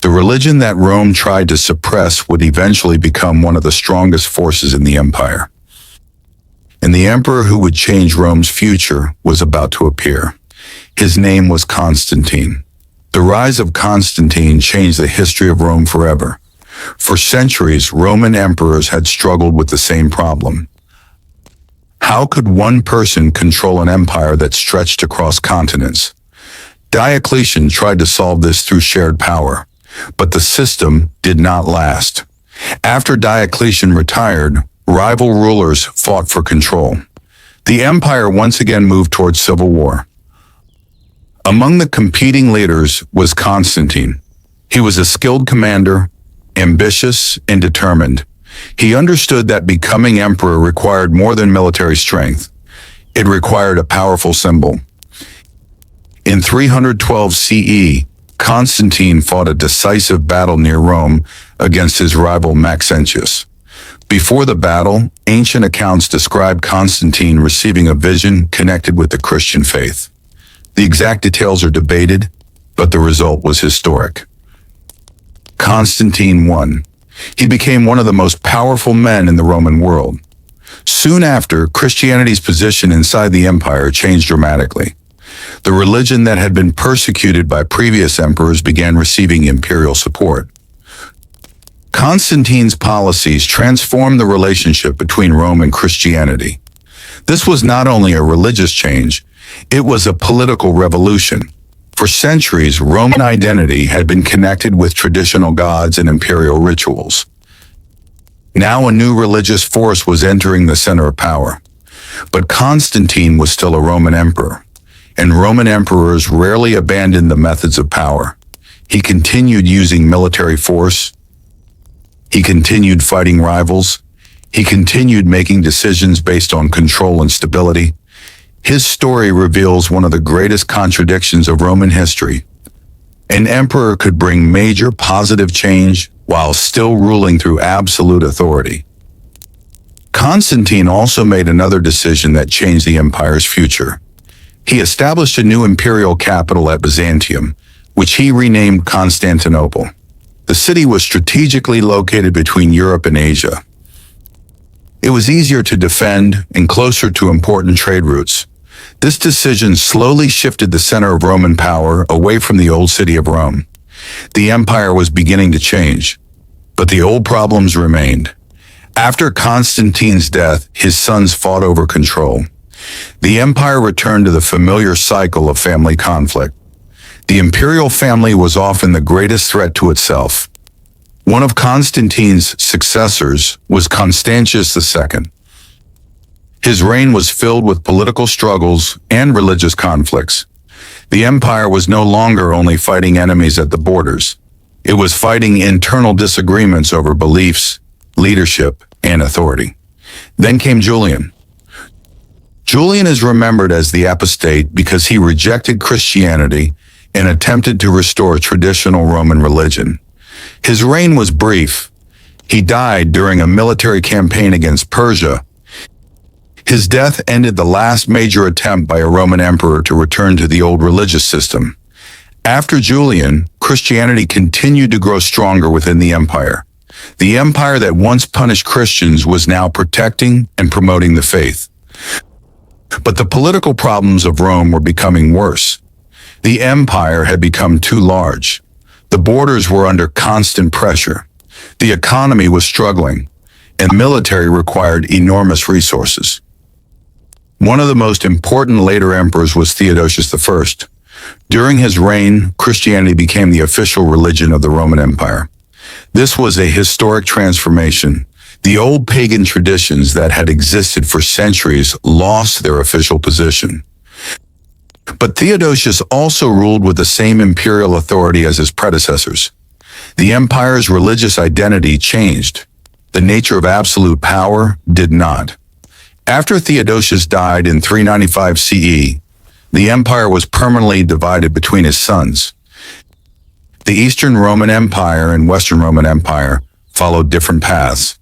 The religion that Rome tried to suppress would eventually become one of the strongest forces in the empire. And the emperor who would change Rome's future was about to appear. His name was Constantine. The rise of Constantine changed the history of Rome forever. For centuries, Roman emperors had struggled with the same problem. How could one person control an empire that stretched across continents? Diocletian tried to solve this through shared power, but the system did not last. After Diocletian retired, rival rulers fought for control. The empire once again moved towards civil war. Among the competing leaders was Constantine. He was a skilled commander, ambitious and determined. He understood that becoming emperor required more than military strength. It required a powerful symbol. In 312 CE, Constantine fought a decisive battle near Rome against his rival Maxentius. Before the battle, ancient accounts describe Constantine receiving a vision connected with the Christian faith. The exact details are debated, but the result was historic. Constantine won. He became one of the most powerful men in the Roman world. Soon after, Christianity's position inside the empire changed dramatically. The religion that had been persecuted by previous emperors began receiving imperial support. Constantine's policies transformed the relationship between Rome and Christianity. This was not only a religious change, it was a political revolution. For centuries, Roman identity had been connected with traditional gods and imperial rituals. Now a new religious force was entering the center of power. But Constantine was still a Roman emperor, and Roman emperors rarely abandoned the methods of power. He continued using military force. He continued fighting rivals. He continued making decisions based on control and stability. His story reveals one of the greatest contradictions of Roman history. An emperor could bring major positive change while still ruling through absolute authority. Constantine also made another decision that changed the empire's future. He established a new imperial capital at Byzantium, which he renamed Constantinople. The city was strategically located between Europe and Asia. It was easier to defend and closer to important trade routes. This decision slowly shifted the center of Roman power away from the old city of Rome. The empire was beginning to change, but the old problems remained. After Constantine's death, his sons fought over control. The empire returned to the familiar cycle of family conflict. The imperial family was often the greatest threat to itself. One of Constantine's successors was Constantius II. His reign was filled with political struggles and religious conflicts. The empire was no longer only fighting enemies at the borders. It was fighting internal disagreements over beliefs, leadership, and authority. Then came Julian. Julian is remembered as the apostate because he rejected Christianity and attempted to restore traditional Roman religion. His reign was brief. He died during a military campaign against Persia. His death ended the last major attempt by a Roman emperor to return to the old religious system. After Julian, Christianity continued to grow stronger within the empire. The empire that once punished Christians was now protecting and promoting the faith. But the political problems of Rome were becoming worse. The empire had become too large. The borders were under constant pressure. The economy was struggling, and the military required enormous resources. One of the most important later emperors was Theodosius I. During his reign, Christianity became the official religion of the Roman Empire. This was a historic transformation. The old pagan traditions that had existed for centuries lost their official position. But Theodosius also ruled with the same imperial authority as his predecessors. The empire's religious identity changed. The nature of absolute power did not. After Theodosius died in 395 CE, the empire was permanently divided between his sons. The Eastern Roman Empire and Western Roman Empire followed different paths.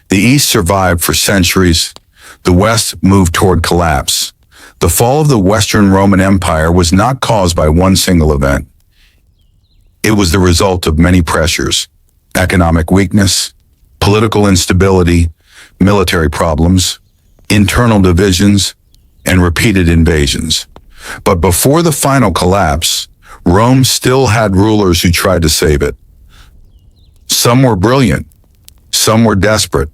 The East survived for centuries. The West moved toward collapse. The fall of the Western Roman Empire was not caused by one single event. It was the result of many pressures: economic weakness, political instability, military problems, internal divisions, and repeated invasions. But before the final collapse, Rome still had rulers who tried to save it. Some were brilliant. Some were desperate.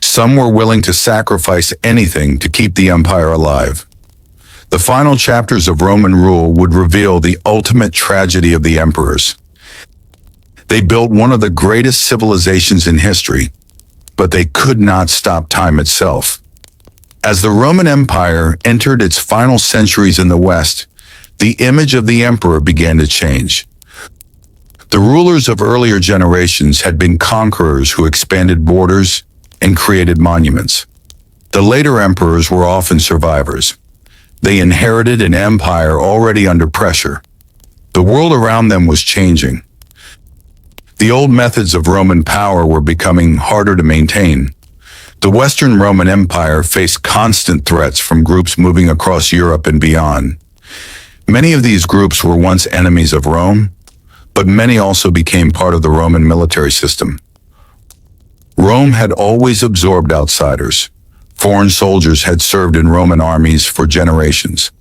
Some were willing to sacrifice anything to keep the empire alive. The final chapters of Roman rule would reveal the ultimate tragedy of the emperors. They built one of the greatest civilizations in history, but they could not stop time itself. As the Roman Empire entered its final centuries in the West, the image of the emperor began to change. The rulers of earlier generations had been conquerors who expanded borders and created monuments. The later emperors were often survivors. They inherited an empire already under pressure. The world around them was changing. The old methods of Roman power were becoming harder to maintain. The Western Roman Empire faced constant threats from groups moving across Europe and beyond. Many of these groups were once enemies of Rome, but many also became part of the Roman military system. Rome had always absorbed outsiders. Foreign soldiers had served in Roman armies for generations.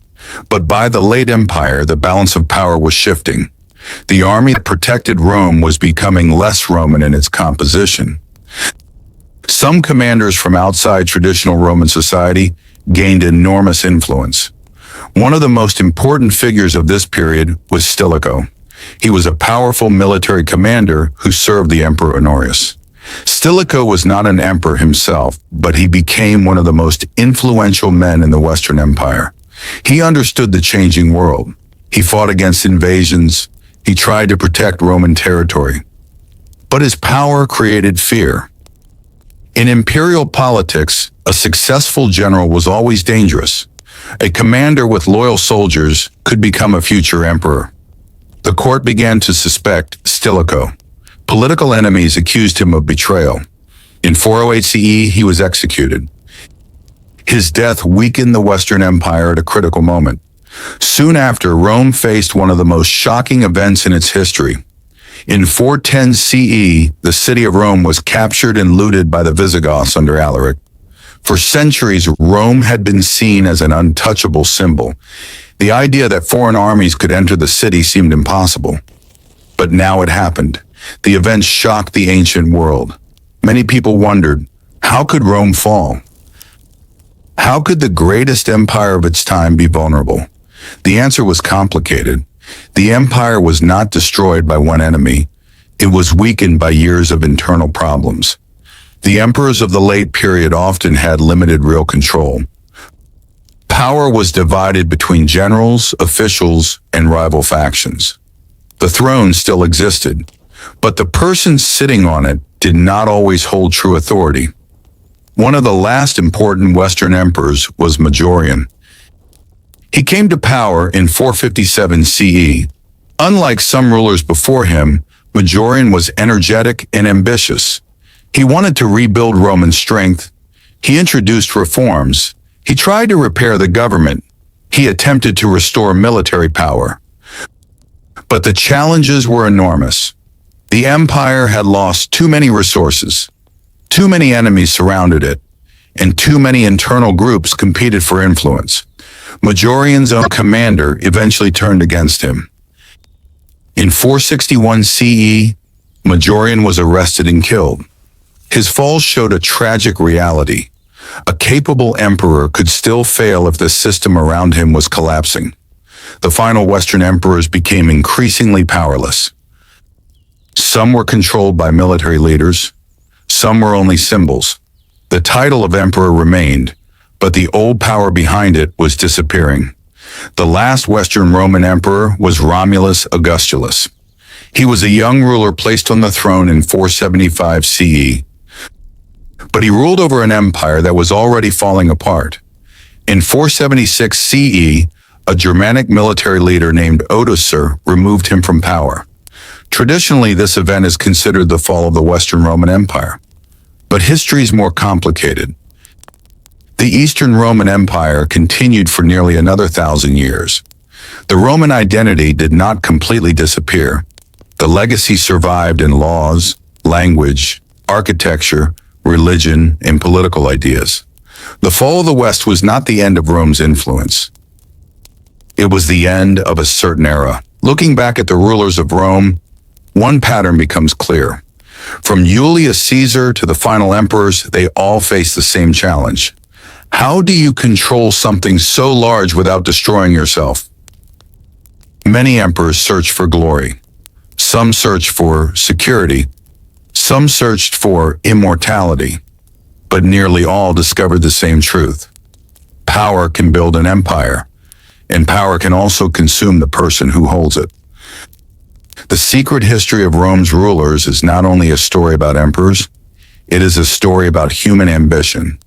But by the late empire, the balance of power was shifting. The army that protected Rome was becoming less Roman in its composition. Some commanders from outside traditional Roman society gained enormous influence. One of the most important figures of this period was Stilicho. He was a powerful military commander who served the Emperor Honorius. Stilicho was not an emperor himself, but he became one of the most influential men in the Western Empire. He understood the changing world. He fought against invasions. He tried to protect Roman territory. But his power created fear. In imperial politics, a successful general was always dangerous. A commander with loyal soldiers could become a future emperor. The court began to suspect Stilicho. Political enemies accused him of betrayal. In 408 CE, he was executed. His death weakened the Western Empire at a critical moment. Soon after, Rome faced one of the most shocking events in its history. In 410 CE, the city of Rome was captured and looted by the Visigoths under Alaric. For centuries, Rome had been seen as an untouchable symbol. The idea that foreign armies could enter the city seemed impossible. But now it happened. The event shocked the ancient world. Many people wondered, how could Rome fall? How could the greatest empire of its time be vulnerable? The answer was complicated. The empire was not destroyed by one enemy. It was weakened by years of internal problems. The emperors of the late period often had limited real control. Power was divided between generals, officials, and rival factions. The throne still existed, but the person sitting on it did not always hold true authority. One of the last important Western emperors was Majorian. He came to power in 457 CE. Unlike some rulers before him, Majorian was energetic and ambitious. He wanted to rebuild Roman strength. He introduced reforms. He tried to repair the government. He attempted to restore military power. But the challenges were enormous. The empire had lost too many resources. Too many enemies surrounded it, and too many internal groups competed for influence. Majorian's own commander eventually turned against him. In 461 CE, Majorian was arrested and killed. His fall showed a tragic reality. A capable emperor could still fail if the system around him was collapsing. The final Western emperors became increasingly powerless. Some were controlled by military leaders. Some were only symbols. The title of emperor remained, but the old power behind it was disappearing. The last Western Roman emperor was Romulus Augustus. He was a young ruler placed on the throne in 475 CE. But he ruled over an empire that was already falling apart. In 476 CE, a Germanic military leader named Odoacer removed him from power. Traditionally, this event is considered the fall of the Western Roman Empire. But history is more complicated. The Eastern Roman Empire continued for nearly another 1,000 years. The Roman identity did not completely disappear. The legacy survived in laws, language, architecture, religion, and political ideas. The fall of the West was not the end of Rome's influence. It was the end of a certain era. Looking back at the rulers of Rome, one pattern becomes clear. From Julius Caesar to the final emperors, they all face the same challenge. How do you control something so large without destroying yourself? Many emperors searched for glory. Some searched for security. Some searched for immortality. But nearly all discovered the same truth. Power can build an empire, and power can also consume the person who holds it. The secret history of Rome's rulers is not only a story about emperors, it is a story about human ambition,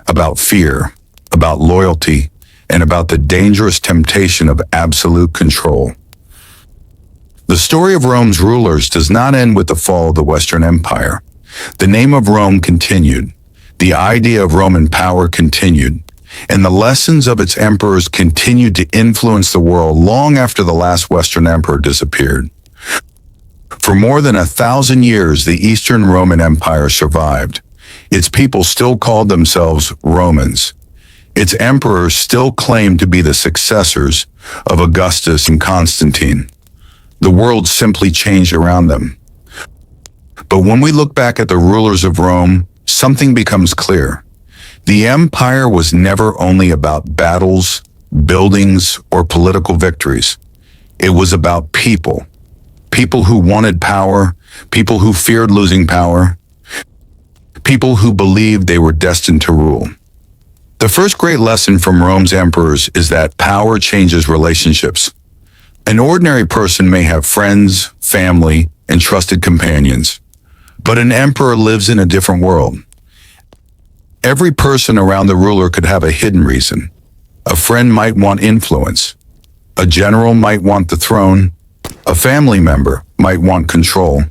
about fear, about loyalty, and about the dangerous temptation of absolute control. The story of Rome's rulers does not end with the fall of the Western Empire. The name of Rome continued, the idea of Roman power continued, and the lessons of its emperors continued to influence the world long after the last Western emperor disappeared. For more than 1,000 years, the Eastern Roman Empire survived. Its people still called themselves Romans. Its emperors still claimed to be the successors of Augustus and Constantine. The world simply changed around them. But when we look back at the rulers of Rome, something becomes clear. The empire was never only about battles, buildings, or political victories. It was about people. People who wanted power, people who feared losing power, people who believed they were destined to rule. The first great lesson from Rome's emperors is that power changes relationships. An ordinary person may have friends, family, and trusted companions, but an emperor lives in a different world. Every person around the ruler could have a hidden reason. A friend might want influence. A general might want the throne. A family member might want control.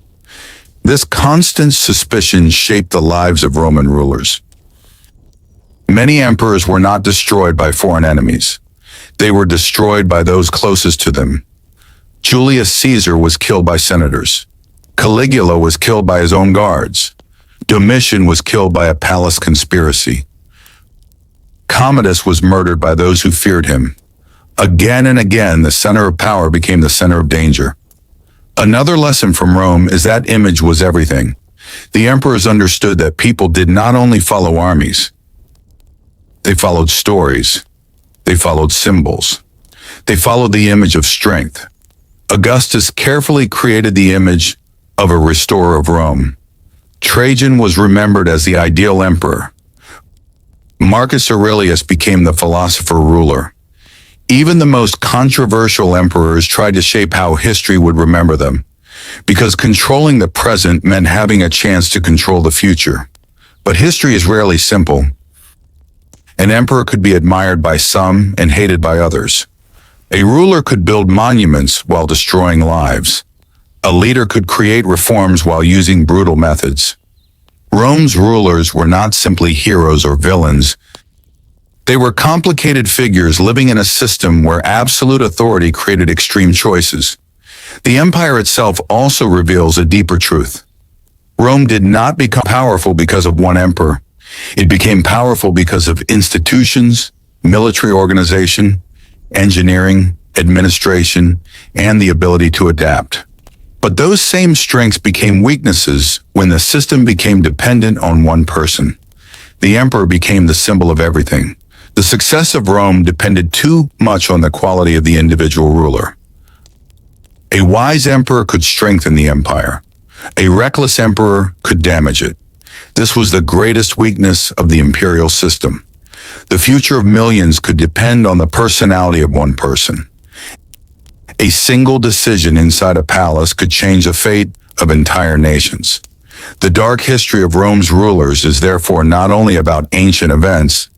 This constant suspicion shaped the lives of Roman rulers. Many emperors were not destroyed by foreign enemies. They were destroyed by those closest to them. Julius Caesar was killed by senators. Caligula was killed by his own guards. Domitian was killed by a palace conspiracy. Commodus was murdered by those who feared him. Again and again, the center of power became the center of danger. Another lesson from Rome is that image was everything. The emperors understood that people did not only follow armies. They followed stories. They followed symbols. They followed the image of strength. Augustus carefully created the image of a restorer of Rome. Trajan was remembered as the ideal emperor. Marcus Aurelius became the philosopher ruler. Even the most controversial emperors tried to shape how history would remember them, because controlling the present meant having a chance to control the future. But history is rarely simple. An emperor could be admired by some and hated by others. A ruler could build monuments while destroying lives. A leader could create reforms while using brutal methods. Rome's rulers were not simply heroes or villains. They were complicated figures living in a system where absolute authority created extreme choices. The empire itself also reveals a deeper truth. Rome did not become powerful because of one emperor. It became powerful because of institutions, military organization, engineering, administration, and the ability to adapt. But those same strengths became weaknesses when the system became dependent on one person. The emperor became the symbol of everything. The success of Rome depended too much on the quality of the individual ruler. A wise emperor could strengthen the empire. A reckless emperor could damage it. This was the greatest weakness of the imperial system. The future of millions could depend on the personality of one person. A single decision inside a palace could change the fate of entire nations. The dark history of Rome's rulers is therefore not only about ancient events,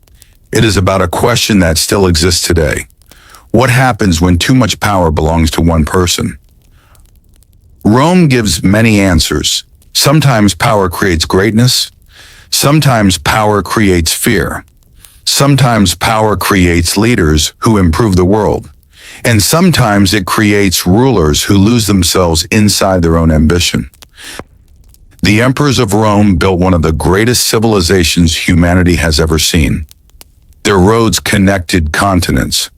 it is about a question that still exists today. What happens when too much power belongs to one person? Rome gives many answers. Sometimes power creates greatness. Sometimes power creates fear. Sometimes power creates leaders who improve the world. And sometimes it creates rulers who lose themselves inside their own ambition. The emperors of Rome built one of the greatest civilizations humanity has ever seen. Their roads connected continents.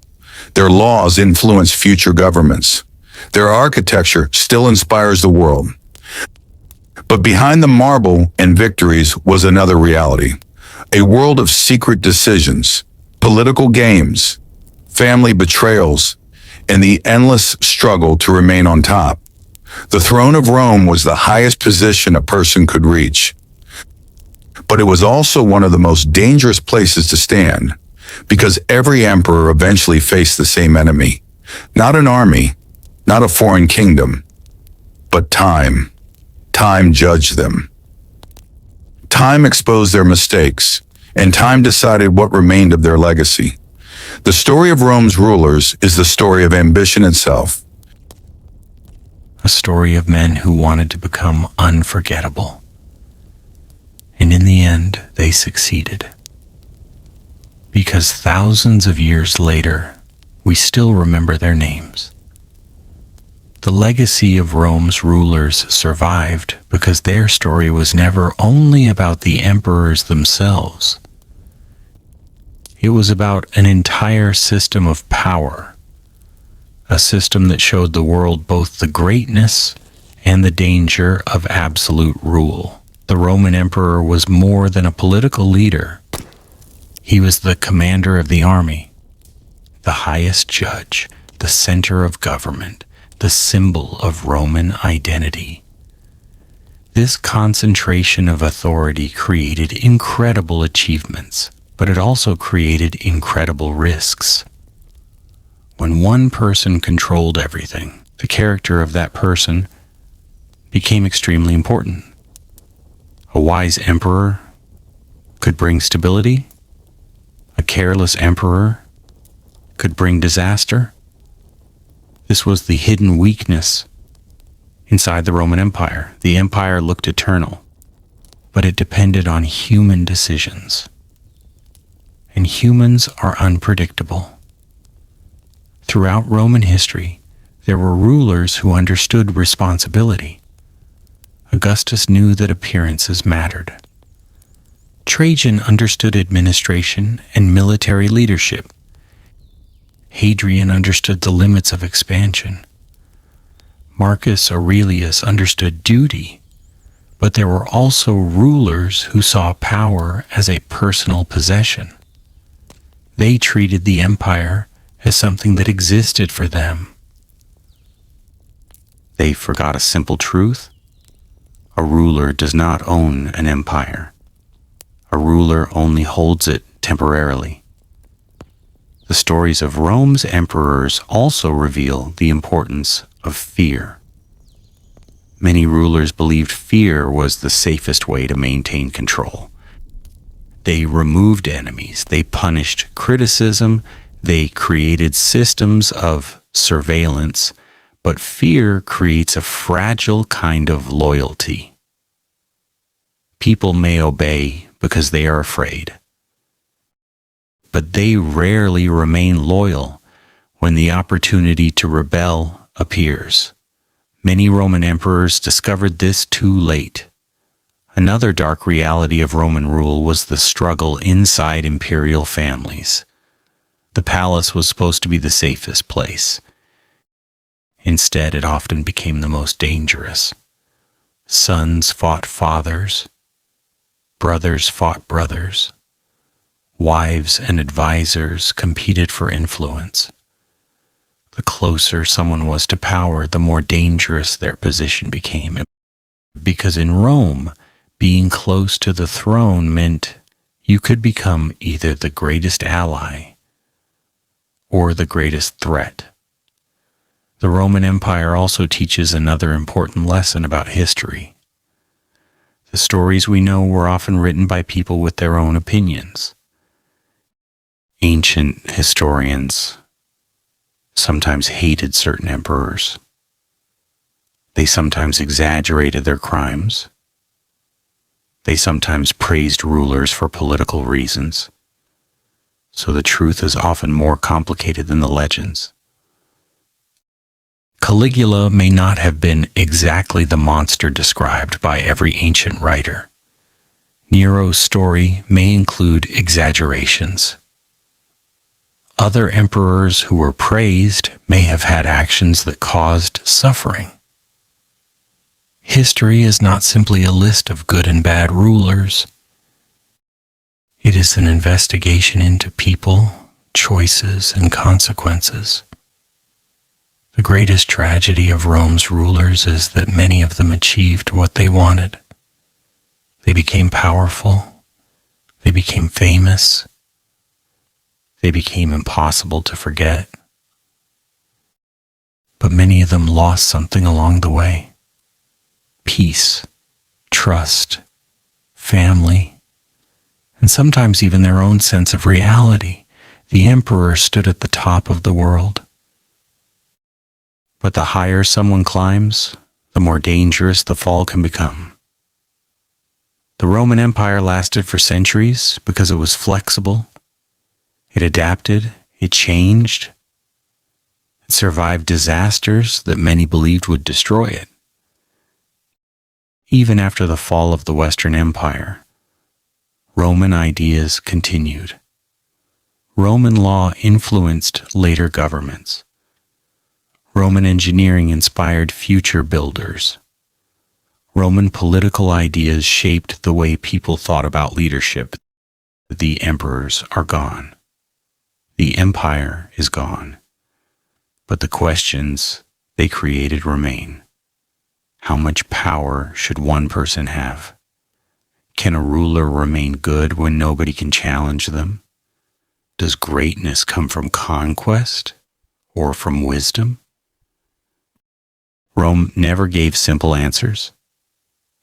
Their laws influenced future governments. Their architecture still inspires the world. But behind the marble and victories was another reality. A world of secret decisions, political games, family betrayals, and the endless struggle to remain on top. The throne of Rome was the highest position a person could reach. But it was also one of the most dangerous places to stand, because every emperor eventually faced the same enemy. Not an army, not a foreign kingdom, but time. Time judged them. Time exposed their mistakes, and time decided what remained of their legacy. The story of Rome's rulers is the story of ambition itself. A story of men who wanted to become unforgettable. And in the end, they succeeded. Because thousands of years later, we still remember their names. The legacy of Rome's rulers survived because their story was never only about the emperors themselves. It was about an entire system of power, a system that showed the world both the greatness and the danger of absolute rule. The Roman emperor was more than a political leader. He was the commander of the army, the highest judge, the center of government, the symbol of Roman identity. This concentration of authority created incredible achievements, but it also created incredible risks. When one person controlled everything, the character of that person became extremely important. A wise emperor could bring stability. A careless emperor could bring disaster. This was the hidden weakness inside the Roman Empire. The empire looked eternal, but it depended on human decisions. And humans are unpredictable. Throughout Roman history, there were rulers who understood responsibility. Augustus knew that appearances mattered. Trajan understood administration and military leadership. Hadrian understood the limits of expansion. Marcus Aurelius understood duty, but there were also rulers who saw power as a personal possession. They treated the empire as something that existed for them. They forgot a simple truth. A ruler does not own an empire. A ruler only holds it temporarily. The stories of Rome's emperors also reveal the importance of fear. Many rulers believed fear was the safest way to maintain control. They removed enemies, they punished criticism, they created systems of surveillance, but fear creates a fragile kind of loyalty. People may obey because they are afraid, but they rarely remain loyal when the opportunity to rebel appears. Many Roman emperors discovered this too late. Another dark reality of Roman rule was the struggle inside imperial families. The palace was supposed to be the safest place. Instead, it often became the most dangerous. Sons fought fathers. Brothers fought brothers. Wives and advisors competed for influence. The closer someone was to power, the more dangerous their position became. Because in Rome, being close to the throne meant you could become either the greatest ally or the greatest threat. The Roman Empire also teaches another important lesson about history. The stories we know were often written by people with their own opinions. Ancient historians sometimes hated certain emperors. They sometimes exaggerated their crimes. They sometimes praised rulers for political reasons. So the truth is often more complicated than the legends. Caligula may not have been exactly the monster described by every ancient writer. Nero's story may include exaggerations. Other emperors who were praised may have had actions that caused suffering. History is not simply a list of good and bad rulers. It is an investigation into people, choices, and consequences. The greatest tragedy of Rome's rulers is that many of them achieved what they wanted. They became powerful. They became famous. They became impossible to forget. But many of them lost something along the way. Peace, trust, family, and sometimes even their own sense of reality. The emperor stood at the top of the world. But the higher someone climbs, the more dangerous the fall can become. The Roman Empire lasted for centuries because it was flexible. It adapted, it changed, it survived disasters that many believed would destroy it. Even after the fall of the Western Empire, Roman ideas continued. Roman law influenced later governments. Roman engineering inspired future builders. Roman political ideas shaped the way people thought about leadership. The emperors are gone. The empire is gone. But the questions they created remain. How much power should one person have? Can a ruler remain good when nobody can challenge them? Does greatness come from conquest or from wisdom? Rome never gave simple answers.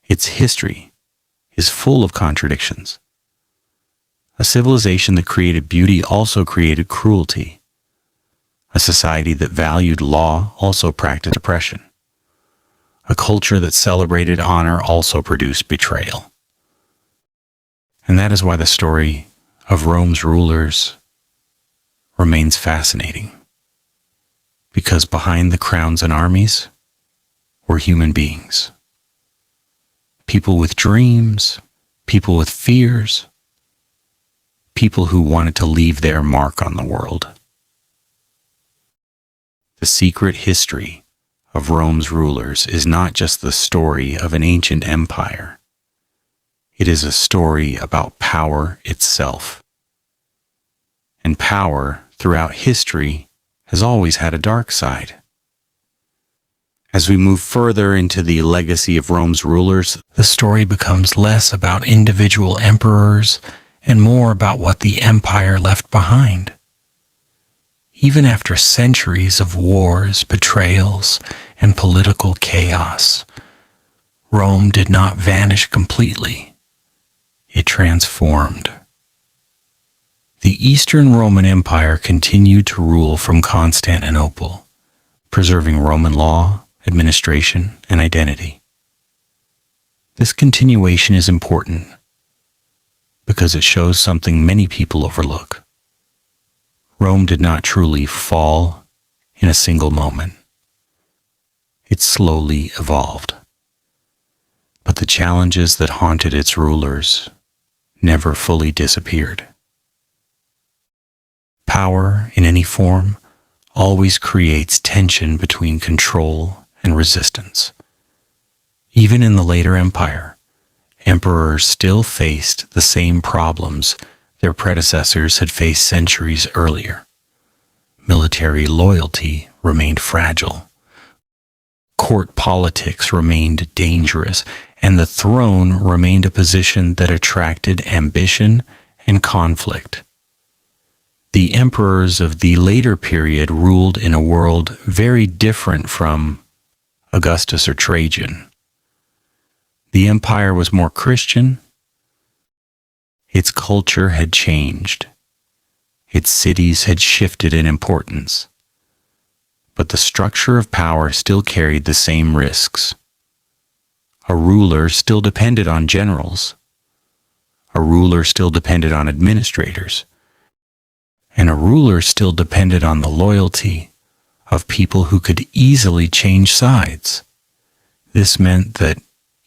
Its history is full of contradictions. A civilization that created beauty also created cruelty. A society that valued law also practiced oppression. A culture that celebrated honor also produced betrayal. And that is why the story of Rome's rulers remains fascinating. Because behind the crowns and armies were human beings. People with dreams, people with fears, people who wanted to leave their mark on the world. The secret history of Rome's rulers is not just the story of an ancient empire. It is a story about power itself. And power, throughout history, has always had a dark side. As we move further into the legacy of Rome's rulers, the story becomes less about individual emperors and more about what the empire left behind. Even after centuries of wars, betrayals, and political chaos, Rome did not vanish completely. It transformed. The Eastern Roman Empire continued to rule from Constantinople, preserving Roman law, administration, and identity. This continuation is important because it shows something many people overlook. Rome did not truly fall in a single moment. It slowly evolved. But the challenges that haunted its rulers never fully disappeared. Power, in any form, always creates tension between control and resistance. Even in the later empire, emperors still faced the same problems their predecessors had faced centuries earlier. Military loyalty remained fragile. Court politics remained dangerous, and the throne remained a position that attracted ambition and conflict. The emperors of the later period ruled in a world very different from Augustus or Trajan. The empire was more Christian. Its culture had changed. Its cities had shifted in importance. But the structure of power still carried the same risks. A ruler still depended on generals. A ruler still depended on administrators. And a ruler still depended on the loyalty of people who could easily change sides. This meant that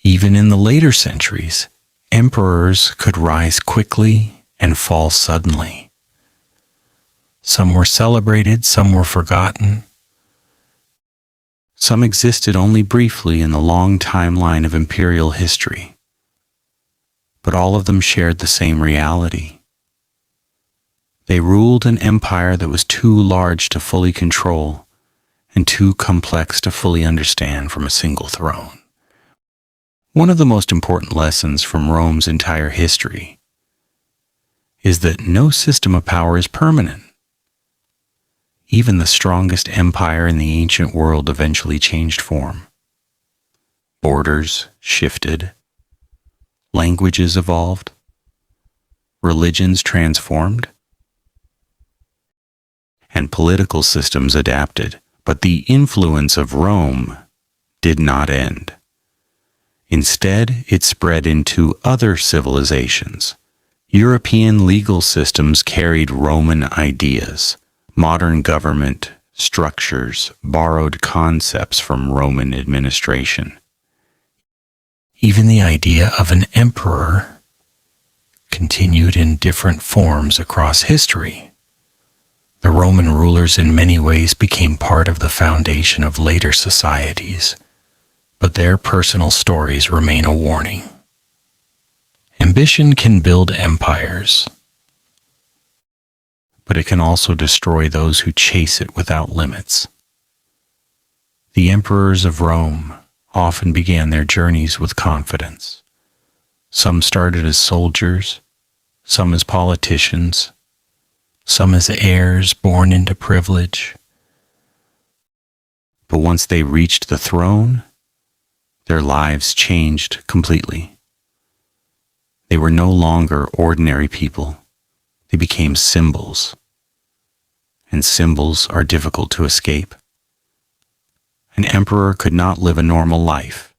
even in the later centuries, emperors could rise quickly and fall suddenly. Some were celebrated, some were forgotten. Some existed only briefly in the long timeline of imperial history. But all of them shared the same reality. They ruled an empire that was too large to fully control and too complex to fully understand from a single throne. One of the most important lessons from Rome's entire history is that no system of power is permanent. Even the strongest empire in the ancient world eventually changed form. Borders shifted, languages evolved, religions transformed, and political systems adapted, but the influence of Rome did not end. Instead, it spread into other civilizations. European legal systems carried Roman ideas. Modern government structures borrowed concepts from Roman administration. Even the idea of an emperor continued in different forms across history. The Roman rulers in many ways became part of the foundation of later societies, but their personal stories remain a warning. Ambition can build empires, but it can also destroy those who chase it without limits. The emperors of Rome often began their journeys with confidence. Some started as soldiers, some as politicians, some as heirs born into privilege. But once they reached the throne, their lives changed completely. They were no longer ordinary people. They became symbols. And symbols are difficult to escape. An emperor could not live a normal life.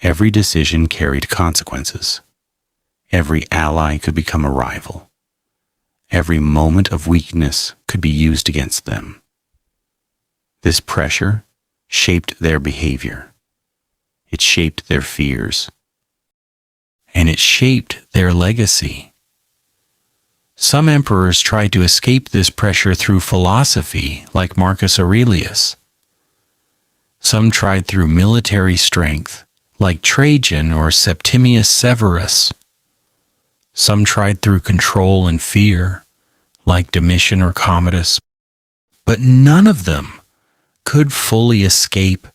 Every decision carried consequences. Every ally could become a rival. Every moment of weakness could be used against them. This pressure shaped their behavior. It shaped their fears. And it shaped their legacy. Some emperors tried to escape this pressure through philosophy, like Marcus Aurelius. Some tried through military strength, like Trajan or Septimius Severus. Some tried through control and fear, like Domitian or Commodus. But none of them could fully escape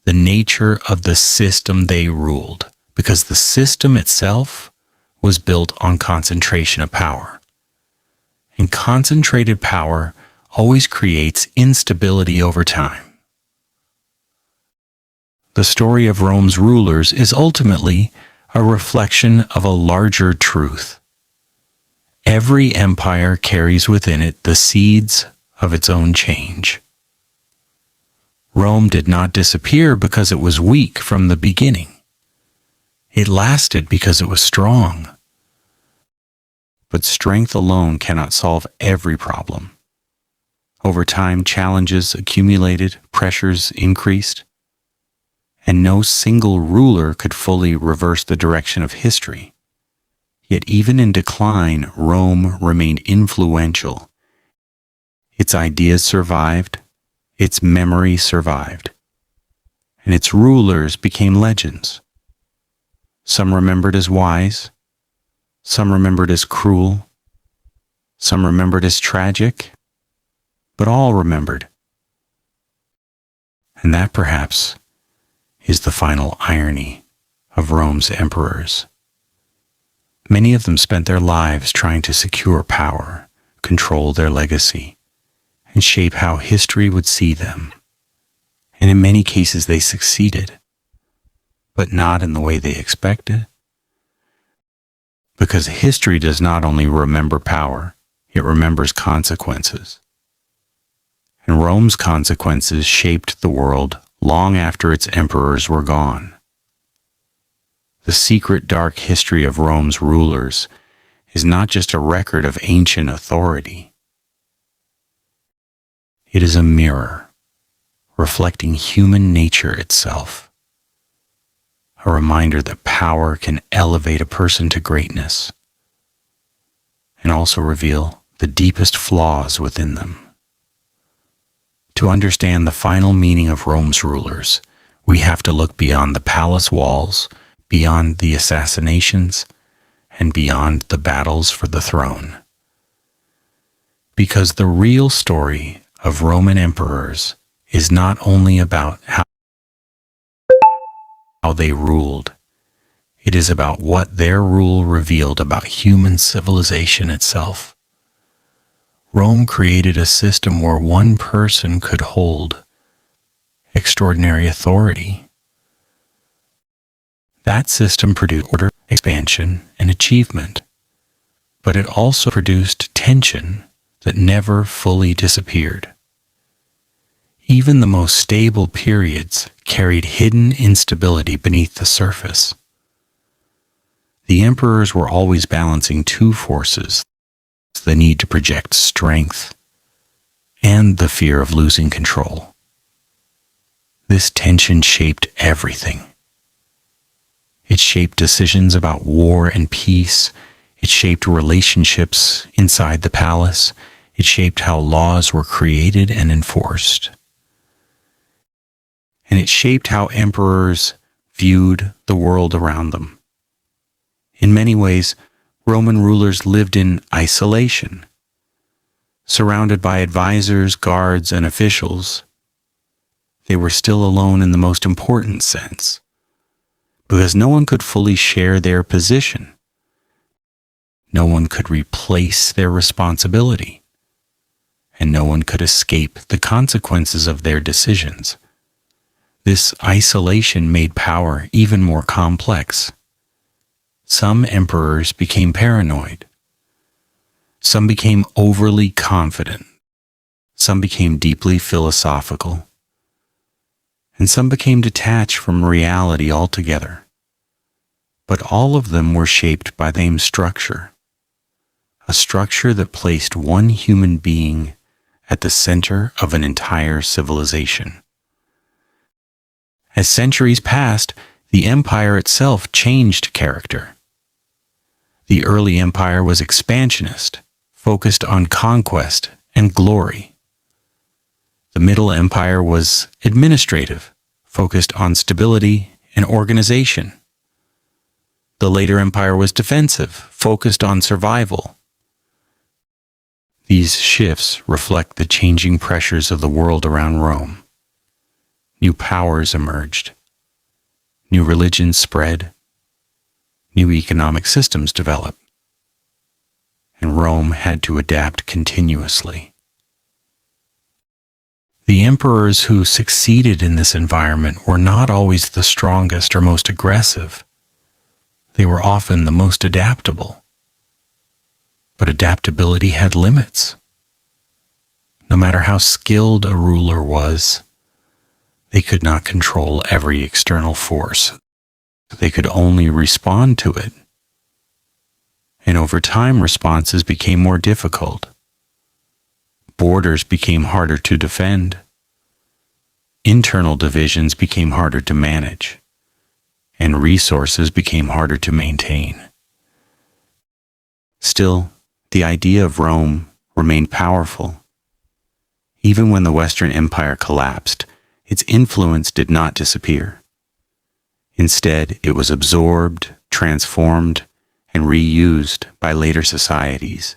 the nature of the system they ruled, because the system itself was built on concentration of power. And concentrated power always creates instability over time. The story of Rome's rulers is ultimately a reflection of a larger truth. Every empire carries within it the seeds of its own change. Rome did not disappear because it was weak from the beginning. It lasted because it was strong. But strength alone cannot solve every problem. Over time, challenges accumulated, pressures increased, and no single ruler could fully reverse the direction of history. Yet even in decline, Rome remained influential. Its ideas survived, its memory survived, and its rulers became legends. Some remembered as wise, some remembered as cruel, some remembered as tragic, but all remembered. And that perhaps is the final irony of Rome's emperors. Many of them spent their lives trying to secure power, control their legacy, and shape how history would see them. And in many cases they succeeded, but not in the way they expected. Because history does not only remember power, it remembers consequences. And Rome's consequences shaped the world long after its emperors were gone. The secret dark history of Rome's rulers is not just a record of ancient authority. It is a mirror reflecting human nature itself. A reminder that power can elevate a person to greatness and also reveal the deepest flaws within them. To understand the final meaning of Rome's rulers, we have to look beyond the palace walls, beyond the assassinations, and beyond the battles for the throne. Because the real story of Roman emperors is not only about how they ruled, it is about what their rule revealed about human civilization itself. Rome created a system where one person could hold extraordinary authority. That system produced order, expansion, and achievement, but it also produced tension that never fully disappeared. Even the most stable periods carried hidden instability beneath the surface. The emperors were always balancing two forces: the need to project strength and the fear of losing control. This tension shaped everything. It shaped decisions about war and peace. It shaped relationships inside the palace. It shaped how laws were created and enforced. And it shaped how emperors viewed the world around them. In many ways, Roman rulers lived in isolation, surrounded by advisors, guards, and officials. They were still alone in the most important sense, because no one could fully share their position. No one could replace their responsibility, and no one could escape the consequences of their decisions. This isolation made power even more complex. Some emperors became paranoid. Some became overly confident. Some became deeply philosophical. And some became detached from reality altogether. But all of them were shaped by the same structure, a structure that placed one human being at the center of an entire civilization. As centuries passed, the empire itself changed character. The early empire was expansionist, focused on conquest and glory. The Middle Empire was administrative, focused on stability and organization. The later empire was defensive, focused on survival. These shifts reflect the changing pressures of the world around Rome. New powers emerged. New religions spread. New economic systems developed. And Rome had to adapt continuously. The emperors who succeeded in this environment were not always the strongest or most aggressive. They were often the most adaptable. But adaptability had limits. No matter how skilled a ruler was, they could not control every external force. They could only respond to it. And over time, responses became more difficult. Borders became harder to defend. Internal divisions became harder to manage. And resources became harder to maintain. Still, the idea of Rome remained powerful. Even when the Western Empire collapsed, its influence did not disappear. Instead, it was absorbed, transformed, and reused by later societies.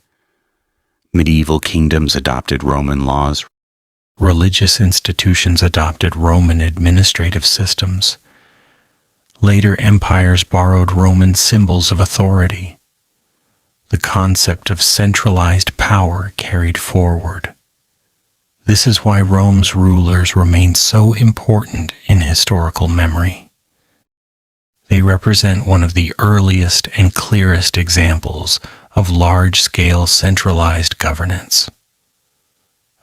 Medieval kingdoms adopted Roman laws. Religious institutions adopted Roman administrative systems. Later empires borrowed Roman symbols of authority. The concept of centralized power carried forward. This is why Rome's rulers remain so important in historical memory. They represent one of the earliest and clearest examples of large-scale centralized governance.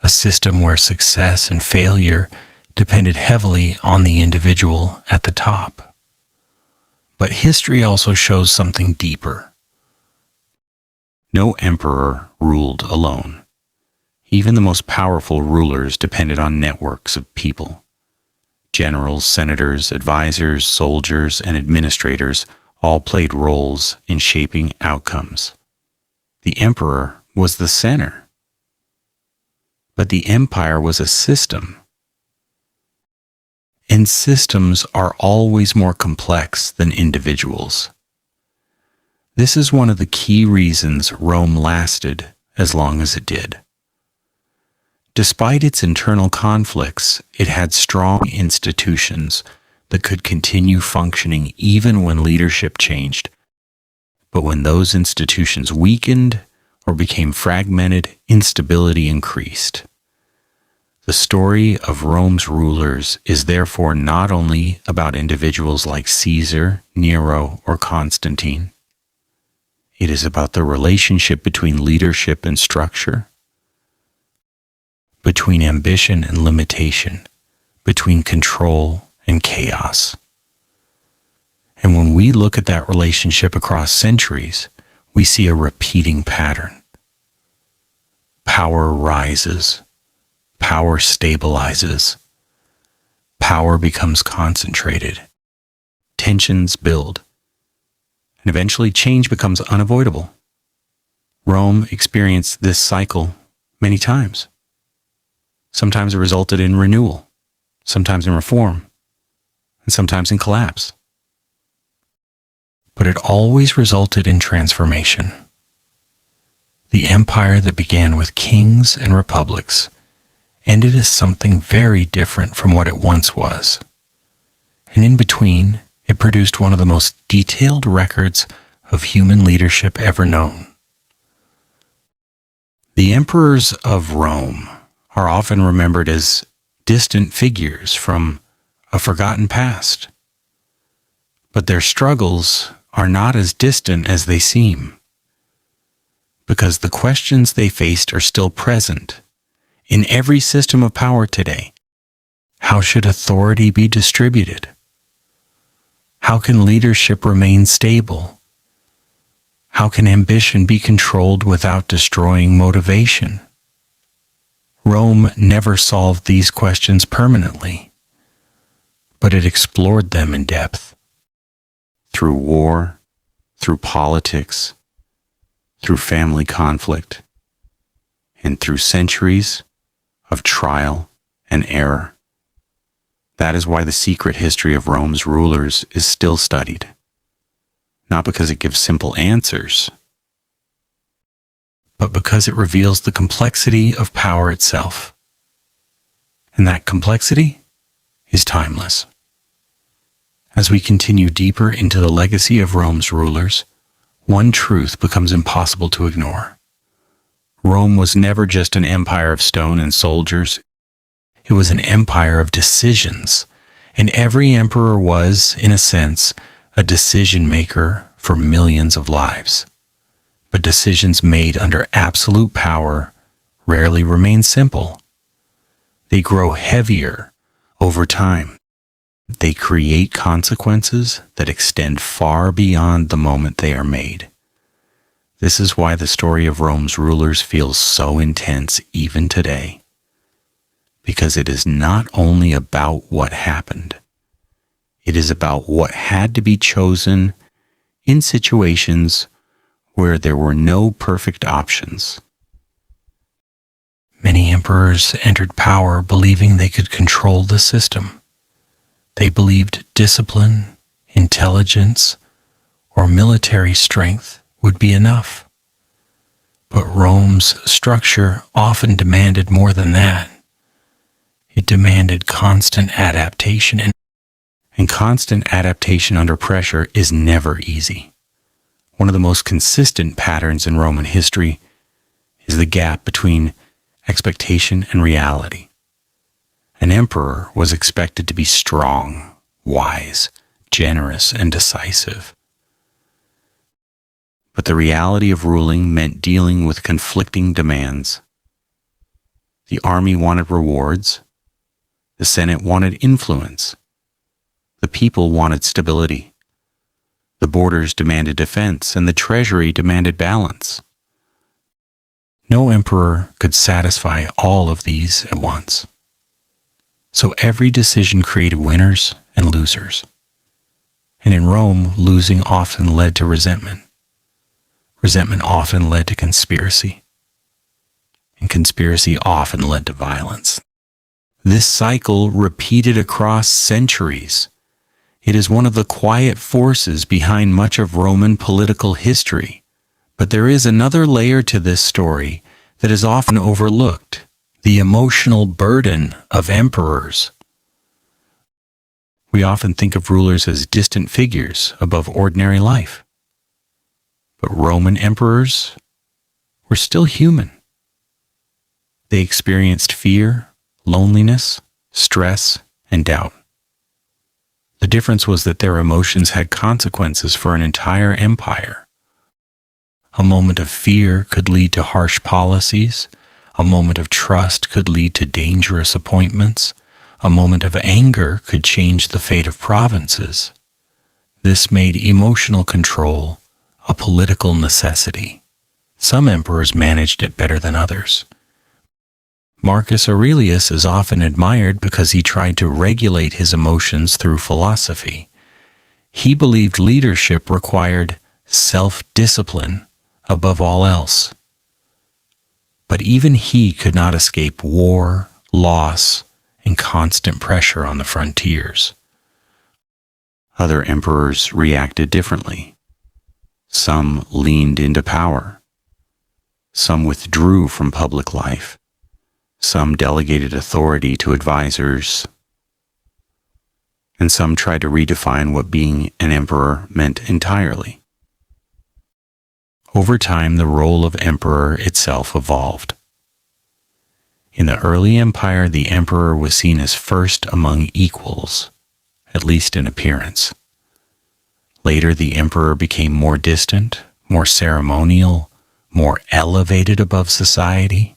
A system where success and failure depended heavily on the individual at the top. But history also shows something deeper. No emperor ruled alone. Even the most powerful rulers depended on networks of people. Generals, senators, advisors, soldiers, and administrators all played roles in shaping outcomes. The emperor was the center. But the empire was a system. And systems are always more complex than individuals. This is one of the key reasons Rome lasted as long as it did. Despite its internal conflicts, it had strong institutions that could continue functioning even when leadership changed. But when those institutions weakened or became fragmented, instability increased. The story of Rome's rulers is therefore not only about individuals like Caesar, Nero, or Constantine. It is about the relationship between leadership and structure, between ambition and limitation, between control and chaos. And when we look at that relationship across centuries, we see a repeating pattern. Power rises. Power stabilizes. Power becomes concentrated. Tensions build. And eventually change becomes unavoidable. Rome experienced this cycle many times. Sometimes it resulted in renewal, sometimes in reform, and sometimes in collapse. But it always resulted in transformation. The empire that began with kings and republics ended as something very different from what it once was. And in between, it produced one of the most detailed records of human leadership ever known. The emperors of Rome are often remembered as distant figures from a forgotten past. But their struggles are not as distant as they seem, because the questions they faced are still present in every system of power today. How should authority be distributed? How can leadership remain stable? How can ambition be controlled without destroying motivation? Rome never solved these questions permanently, but it explored them in depth. Through war, through politics, through family conflict, and through centuries of trial and error. That is why the secret history of Rome's rulers is still studied. Not because it gives simple answers, but because it reveals the complexity of power itself. And that complexity is timeless. As we continue deeper into the legacy of Rome's rulers, one truth becomes impossible to ignore. Rome was never just an empire of stone and soldiers. It was an empire of decisions, and every emperor was, in a sense, a decision maker for millions of lives. But decisions made under absolute power rarely remain simple. They grow heavier over time. They create consequences that extend far beyond the moment they are made. This is why the story of Rome's rulers feels so intense even today. Because it is not only about what happened. It is about what had to be chosen in situations where there were no perfect options. Many emperors entered power believing they could control the system. They believed discipline, intelligence, or military strength would be enough. But Rome's structure often demanded more than that. It demanded constant adaptation, and constant adaptation under pressure is never easy. One of the most consistent patterns in Roman history is the gap between expectation and reality. An emperor was expected to be strong, wise, generous, and decisive. But the reality of ruling meant dealing with conflicting demands. The army wanted rewards. The Senate wanted influence. The people wanted stability. The borders demanded defense, and the treasury demanded balance. No emperor could satisfy all of these at once. So every decision created winners and losers. And in Rome, losing often led to resentment. Resentment often led to conspiracy. And conspiracy often led to violence. This cycle repeated across centuries. It is one of the quiet forces behind much of Roman political history. But there is another layer to this story that is often overlooked: the emotional burden of emperors. We often think of rulers as distant figures above ordinary life. But Roman emperors were still human. They experienced fear, loneliness, stress, and doubt. The difference was that their emotions had consequences for an entire empire. A moment of fear could lead to harsh policies. A moment of trust could lead to dangerous appointments. A moment of anger could change the fate of provinces. This made emotional control a political necessity. Some emperors managed it better than others. Marcus Aurelius is often admired because he tried to regulate his emotions through philosophy. He believed leadership required self-discipline above all else. But even he could not escape war, loss, and constant pressure on the frontiers. Other emperors reacted differently. Some leaned into power. Some withdrew from public life. Some delegated authority to advisors. And some tried to redefine what being an emperor meant entirely. Over time, the role of emperor itself evolved. In the early empire, the emperor was seen as first among equals, at least in appearance. Later, the emperor became more distant, more ceremonial, more elevated above society.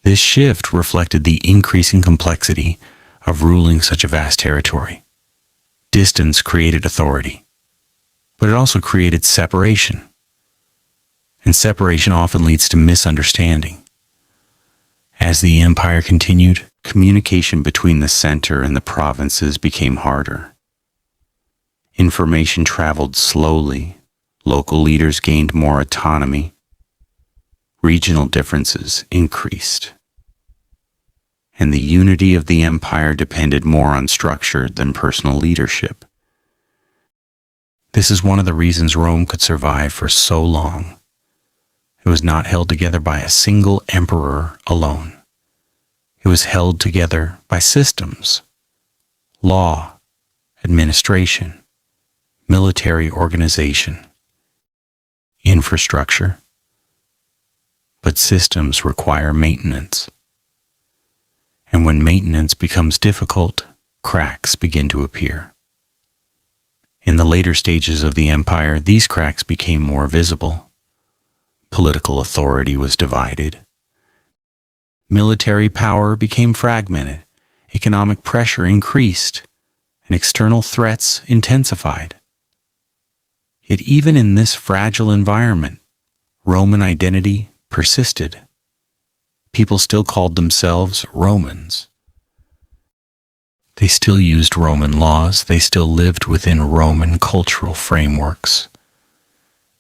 This shift reflected the increasing complexity of ruling such a vast territory. Distance created authority, but it also created separation. And separation often leads to misunderstanding. As the empire continued, communication between the center and the provinces became harder. Information traveled slowly. Local leaders gained more autonomy. Regional differences increased. And the unity of the empire depended more on structure than personal leadership. This is one of the reasons Rome could survive for so long. It was not held together by a single emperor alone. It was held together by systems, law, administration, military organization, infrastructure. But systems require maintenance. And when maintenance becomes difficult, cracks begin to appear. In the later stages of the empire, these cracks became more visible. Political authority was divided. Military power became fragmented. Economic pressure increased, and external threats intensified. Yet even in this fragile environment, Roman identity persisted. People still called themselves Romans. They still used Roman laws. They still lived within Roman cultural frameworks.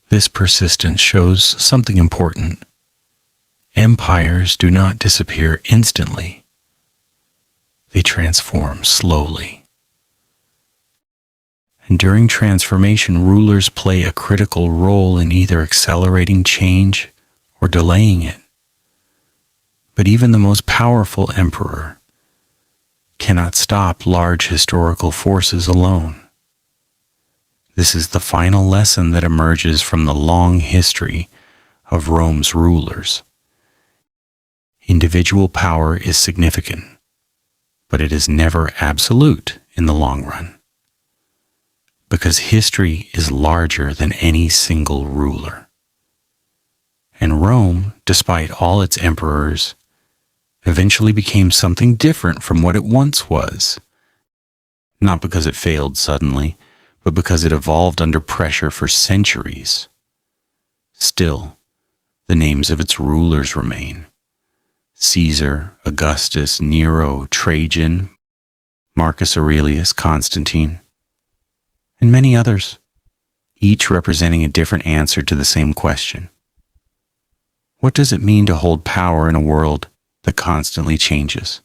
This persistence shows something important. Empires do not disappear instantly. They transform slowly. And during transformation, rulers play a critical role in either accelerating change or delaying it. But even the most powerful emperor cannot stop large historical forces alone. This is the final lesson that emerges from the long history of Rome's rulers. Individual power is significant, but it is never absolute in the long run, because history is larger than any single ruler. And Rome, despite all its emperors, eventually became something different from what it once was. Not because it failed suddenly, but because it evolved under pressure for centuries. Still, the names of its rulers remain. Caesar, Augustus, Nero, Trajan, Marcus Aurelius, Constantine, and many others, each representing a different answer to the same question. What does it mean to hold power in a world that constantly changes?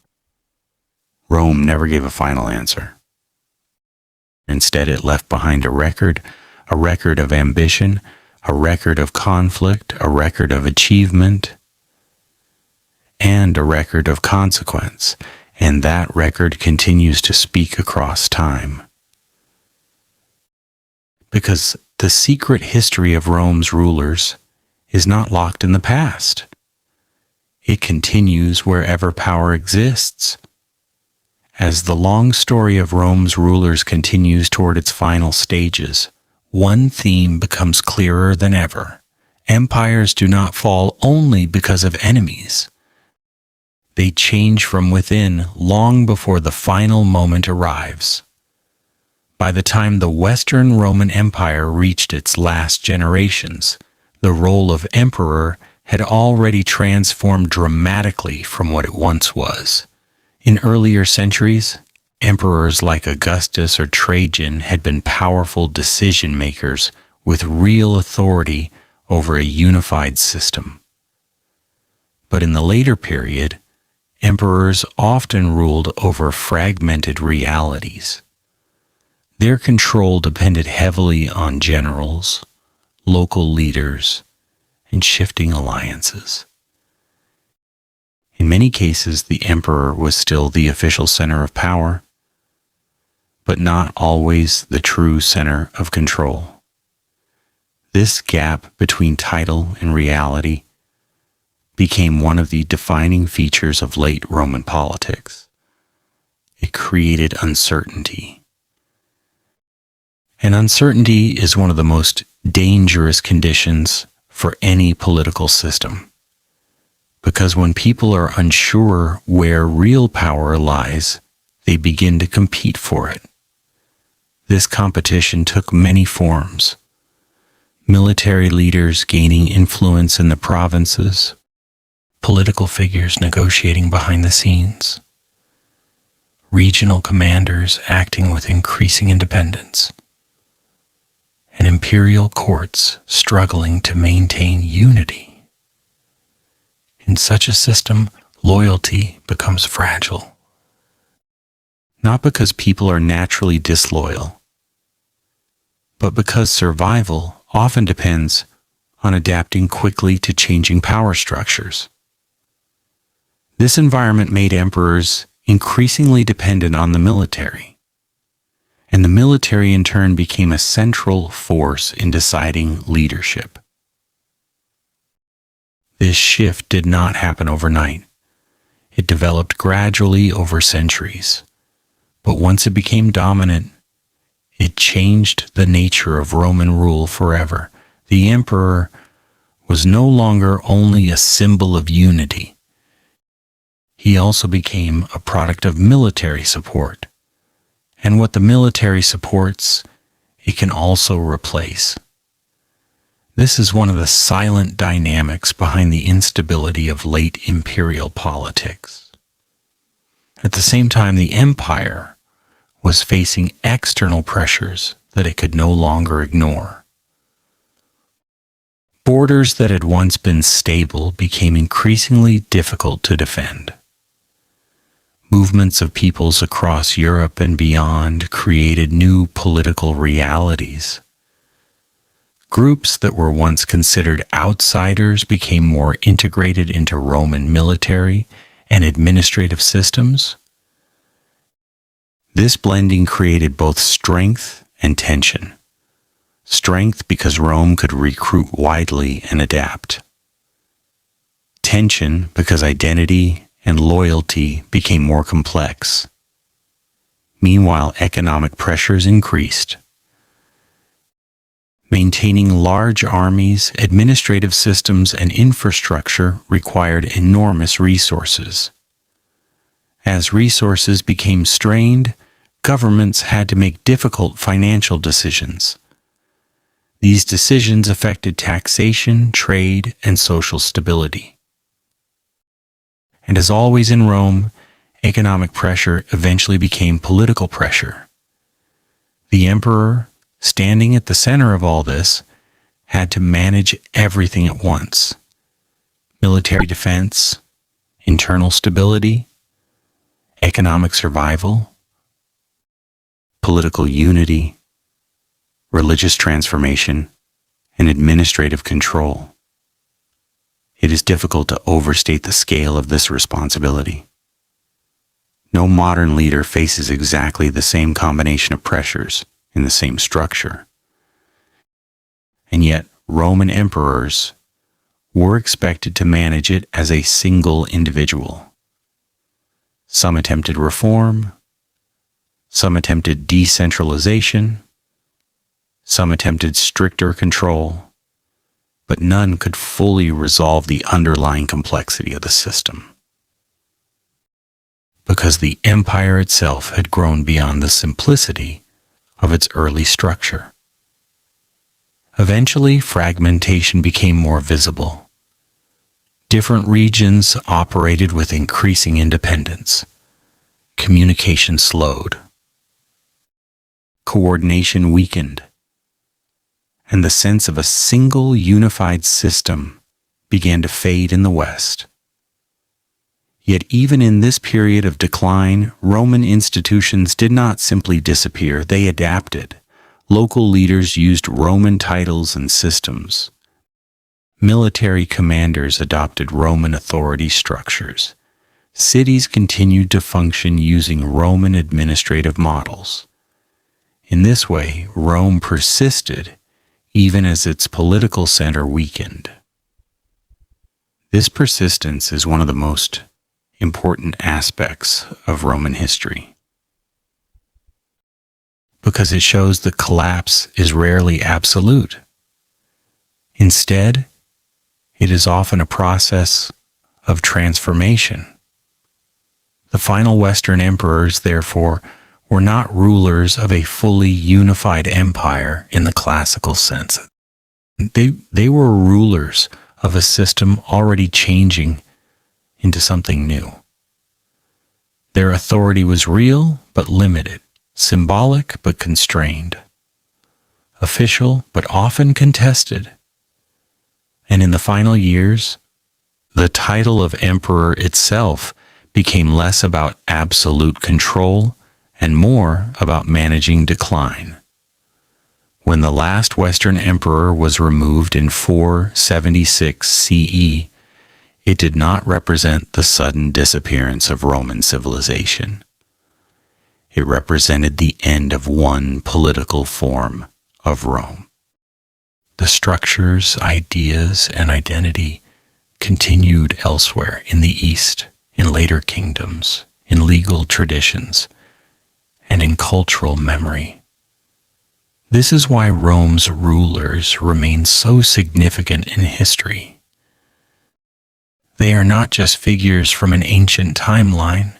Rome never gave a final answer. Instead, it left behind a record of ambition, a record of conflict, a record of achievement, and a record of consequence, and that record continues to speak across time. Because the secret history of Rome's rulers is not locked in the past. It continues wherever power exists. As the long story of Rome's rulers continues toward its final stages, one theme becomes clearer than ever. Empires do not fall only because of enemies. They change from within long before the final moment arrives. By the time the Western Roman Empire reached its last generations, the role of emperor had already transformed dramatically from what it once was. In earlier centuries, emperors like Augustus or Trajan had been powerful decision makers with real authority over a unified system. But in the later period, emperors often ruled over fragmented realities. Their control depended heavily on generals, local leaders, and shifting alliances. In many cases, the emperor was still the official center of power, but not always the true center of control. This gap between title and reality became one of the defining features of late Roman politics. It created uncertainty. And uncertainty is one of the most dangerous conditions for any political system. Because when people are unsure where real power lies, they begin to compete for it. This competition took many forms. Military leaders gaining influence in the provinces, political figures negotiating behind the scenes, regional commanders acting with increasing independence, and imperial courts struggling to maintain unity. In such a system, loyalty becomes fragile. Not because people are naturally disloyal, but because survival often depends on adapting quickly to changing power structures. This environment made emperors increasingly dependent on the military, and the military in turn became a central force in deciding leadership. This shift did not happen overnight. It developed gradually over centuries, but once it became dominant, it changed the nature of Roman rule forever. The emperor was no longer only a symbol of unity. He also became a product of military support. And what the military supports, it can also replace. This is one of the silent dynamics behind the instability of late imperial politics. At the same time, the empire was facing external pressures that it could no longer ignore. Borders that had once been stable became increasingly difficult to defend. Movements of peoples across Europe and beyond created new political realities. Groups that were once considered outsiders became more integrated into Roman military and administrative systems. This blending created both strength and tension. Strength because Rome could recruit widely and adapt. Tension because identity and loyalty became more complex. Meanwhile, economic pressures increased. Maintaining large armies, administrative systems, and infrastructure required enormous resources. As resources became strained, governments had to make difficult financial decisions. These decisions affected taxation, trade, and social stability. And as always in Rome, economic pressure eventually became political pressure. The emperor, standing at the center of all this, had to manage everything at once: military defense, internal stability, economic survival, political unity, religious transformation, and administrative control. It is difficult to overstate the scale of this responsibility. No modern leader faces exactly the same combination of pressures in the same structure. And yet, Roman emperors were expected to manage it as a single individual. Some attempted reform, some attempted decentralization, some attempted stricter control, but none could fully resolve the underlying complexity of the system. Because the empire itself had grown beyond the simplicity of its early structure. Eventually, fragmentation became more visible. Different regions operated with increasing independence. Communication slowed. Coordination weakened. and the sense of a single unified system began to fade in the West. Yet even in this period of decline, Roman institutions did not simply disappear, they adapted. Local leaders used Roman titles and systems. Military commanders adopted Roman authority structures. Cities continued to function using Roman administrative models. In this way, Rome persisted even as its political center weakened. This persistence is one of the most important aspects of Roman history, because it shows that collapse is rarely absolute. Instead, it is often a process of transformation. The final Western emperors, therefore, were not rulers of a fully unified empire in the classical sense. They were rulers of a system already changing into something new. Their authority was real but limited, symbolic but constrained, official but often contested. And in the final years, the title of emperor itself became less about absolute control and more about managing decline. When the last Western emperor was removed in 476 CE, it did not represent the sudden disappearance of Roman civilization. It represented the end of one political form of Rome. The structures, ideas, and identity continued elsewhere in the East, in later kingdoms, in legal traditions, and in cultural memory. This is why Rome's rulers remain so significant in history. They are not just figures from an ancient timeline.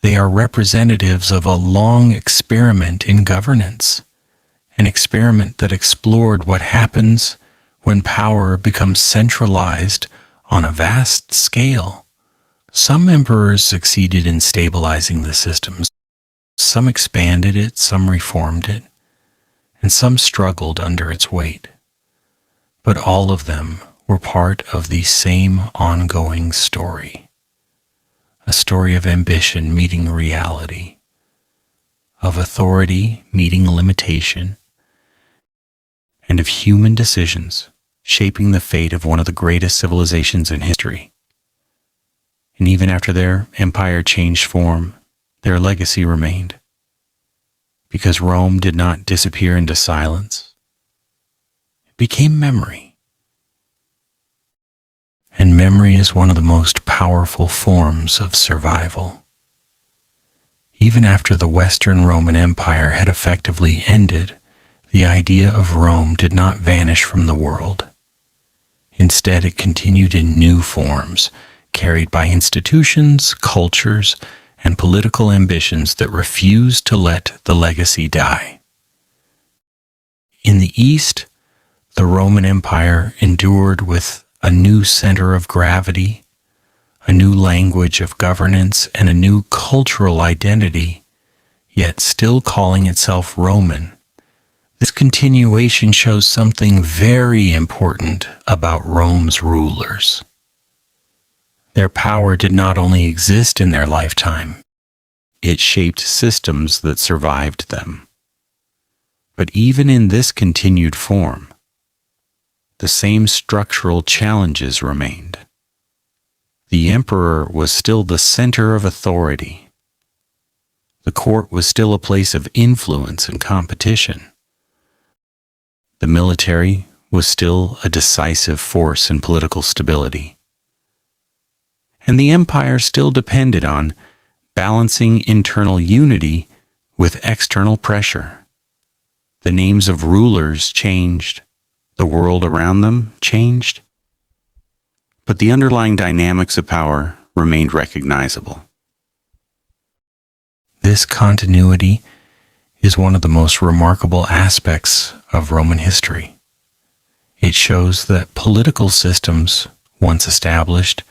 They are representatives of a long experiment in governance, an experiment that explored what happens when power becomes centralized on a vast scale. Some emperors succeeded in stabilizing the systems. Some expanded it, some reformed it, and some struggled under its weight. But all of them were part of the same ongoing story, a story of ambition meeting reality, of authority meeting limitation, and of human decisions shaping the fate of one of the greatest civilizations in history. And even after their empire changed form, their legacy remained, because Rome did not disappear into silence. It became memory. And memory is one of the most powerful forms of survival. Even after the Western Roman Empire had effectively ended, the idea of Rome did not vanish from the world. Instead, it continued in new forms, carried by institutions, cultures, and political ambitions that refused to let the legacy die. In the East, the Roman Empire endured with a new center of gravity, a new language of governance, and a new cultural identity, yet still calling itself Roman. This continuation shows something very important about Rome's rulers. Their power did not only exist in their lifetime, it shaped systems that survived them. But even in this continued form, the same structural challenges remained. The emperor was still the center of authority. The court was still a place of influence and competition. The military was still a decisive force in political stability. And the empire still depended on balancing internal unity with external pressure. The names of rulers changed, the world around them changed, but the underlying dynamics of power remained recognizable. This continuity is one of the most remarkable aspects of Roman history. It shows that political systems, once established,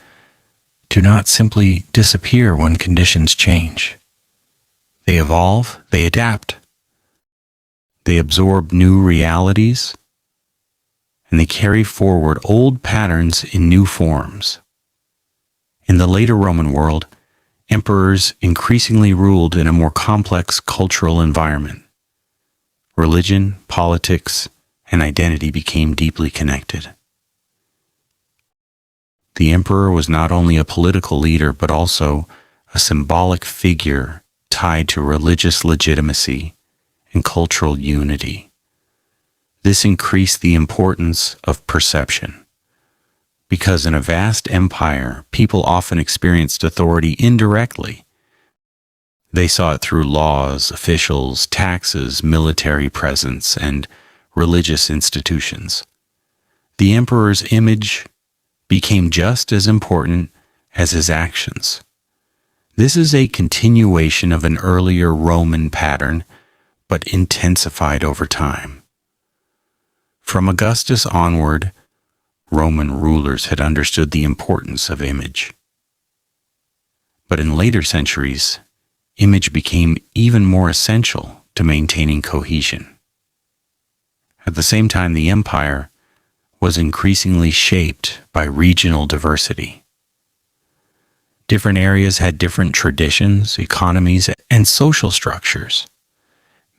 do not simply disappear when conditions change. They evolve, they adapt. They absorb new realities, and they carry forward old patterns in new forms. In the later Roman world, emperors increasingly ruled in a more complex cultural environment. Religion, politics, and identity became deeply connected. The emperor was not only a political leader, but also a symbolic figure tied to religious legitimacy and cultural unity. This increased the importance of perception, because in a vast empire, people often experienced authority indirectly. They saw it through laws, officials, taxes, military presence, and religious institutions. The emperor's image became just as important as his actions. This is a continuation of an earlier Roman pattern, but intensified over time. From Augustus onward, Roman rulers had understood the importance of image. But in later centuries, image became even more essential to maintaining cohesion. At the same time, the empire was increasingly shaped by regional diversity. Different areas had different traditions, economies, and social structures.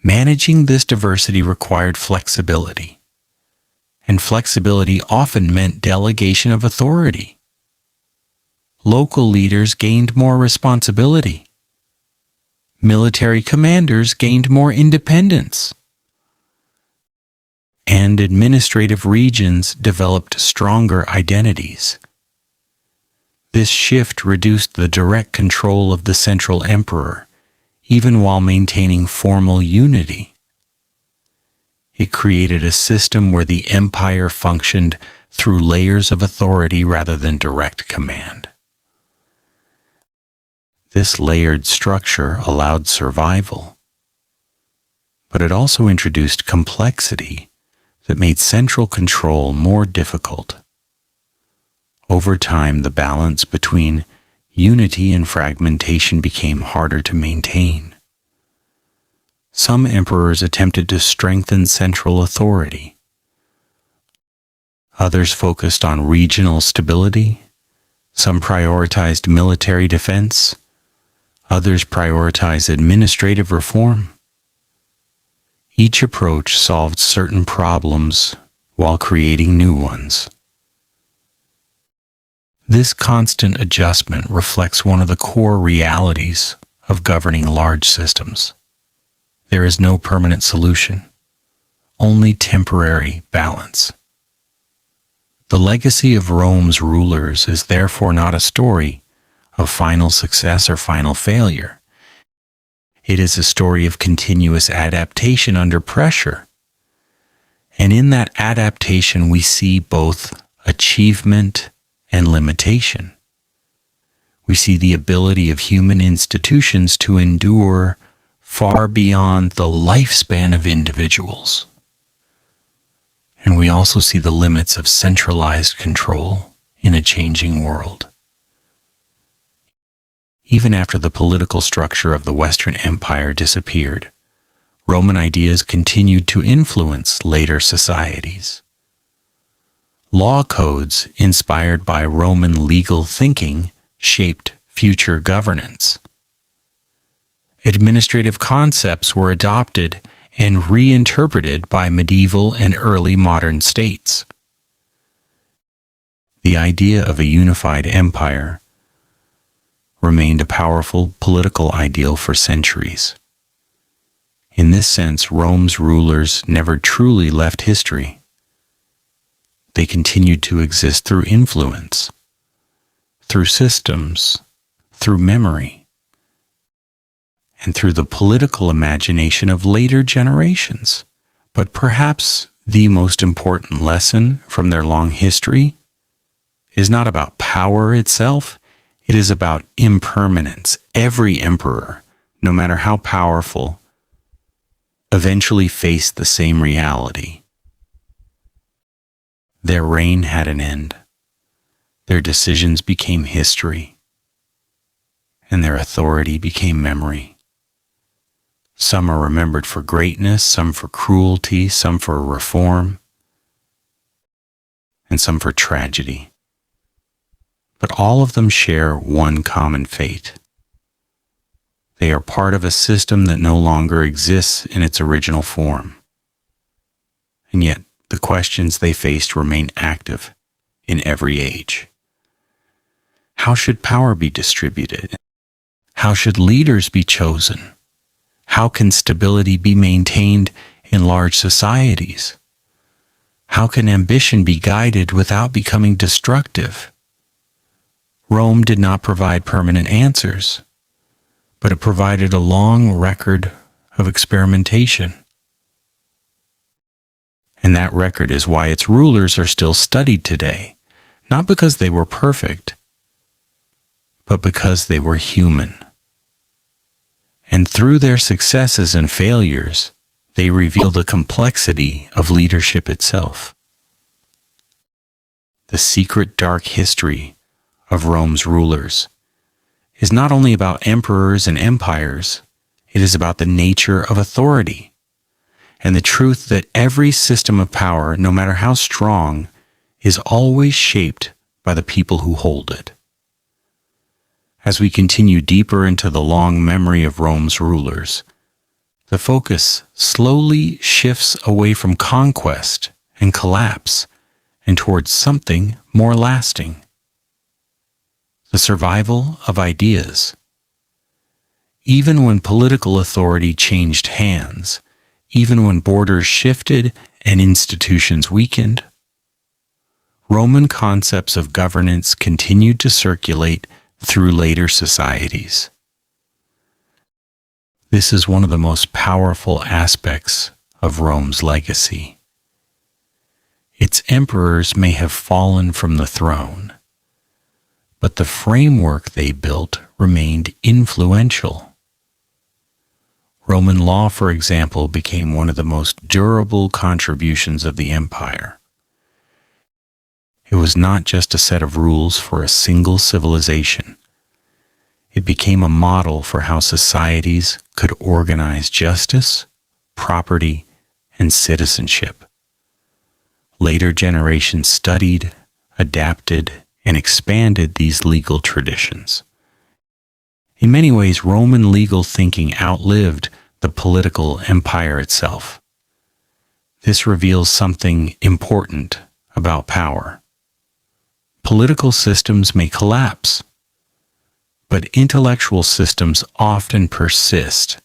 Managing this diversity required flexibility, and flexibility often meant delegation of authority. Local leaders gained more responsibility. Military commanders gained more independence. And administrative regions developed stronger identities. This shift reduced the direct control of the central emperor, even while maintaining formal unity. It created a system where the empire functioned through layers of authority rather than direct command. This layered structure allowed survival, but it also introduced complexity that made central control more difficult. Over time, the balance between unity and fragmentation became harder to maintain. Some emperors attempted to strengthen central authority. Others focused on regional stability. Some prioritized military defense. Others prioritized administrative reform. Each approach solved certain problems while creating new ones. This constant adjustment reflects one of the core realities of governing large systems. There is no permanent solution, only temporary balance. The legacy of Rome's rulers is therefore not a story of final success or final failure. It is a story of continuous adaptation under pressure. And in that adaptation, we see both achievement and limitation. We see the ability of human institutions to endure far beyond the lifespan of individuals. And we also see the limits of centralized control in a changing world. Even after the political structure of the Western Empire disappeared, Roman ideas continued to influence later societies. Law codes inspired by Roman legal thinking shaped future governance. Administrative concepts were adopted and reinterpreted by medieval and early modern states. The idea of a unified empire remained a powerful political ideal for centuries. In this sense, Rome's rulers never truly left history. They continued to exist through influence, through systems, through memory, and through the political imagination of later generations. But perhaps the most important lesson from their long history is not about power itself. It is about impermanence. Every emperor, no matter how powerful, eventually faced the same reality. Their reign had an end. Their decisions became history, and their authority became memory. Some are remembered for greatness, some for cruelty, some for reform. and some for tragedy. But all of them share one common fate. They are part of a system that no longer exists in its original form. And yet, the questions they faced remain active in every age. How should power be distributed? How should leaders be chosen? How can stability be maintained in large societies? How can ambition be guided without becoming destructive? Rome did not provide permanent answers, but it provided a long record of experimentation. And that record is why its rulers are still studied today, not because they were perfect, but because they were human. And through their successes and failures, they reveal the complexity of leadership itself. The secret dark history of Rome's rulers is not only about emperors and empires, it is about the nature of authority and the truth that every system of power, no matter how strong, is always shaped by the people who hold it. As we continue deeper into the long memory of Rome's rulers, the focus slowly shifts away from conquest and collapse and towards something more lasting: the survival of ideas. Even when political authority changed hands, even when borders shifted and institutions weakened, Roman concepts of governance continued to circulate through later societies. This is one of the most powerful aspects of Rome's legacy. Its emperors may have fallen from the throne, but the framework they built remained influential. Roman law, for example, became one of the most durable contributions of the empire. It was not just a set of rules for a single civilization. It became a model for how societies could organize justice, property, and citizenship. Later generations studied, adapted, and expanded these legal traditions. In many ways, Roman legal thinking outlived the political empire itself. This reveals something important about power. Political systems may collapse, but intellectual systems often persist.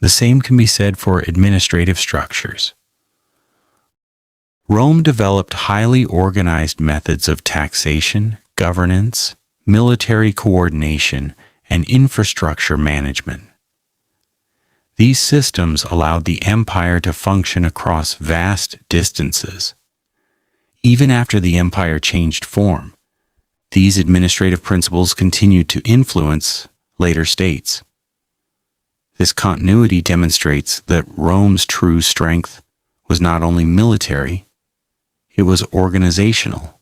The same can be said for administrative structures. Rome developed highly organized methods of taxation, governance, military coordination, and infrastructure management. These systems allowed the empire to function across vast distances. Even after the empire changed form, these administrative principles continued to influence later states. This continuity demonstrates that Rome's true strength was not only military, it was organizational.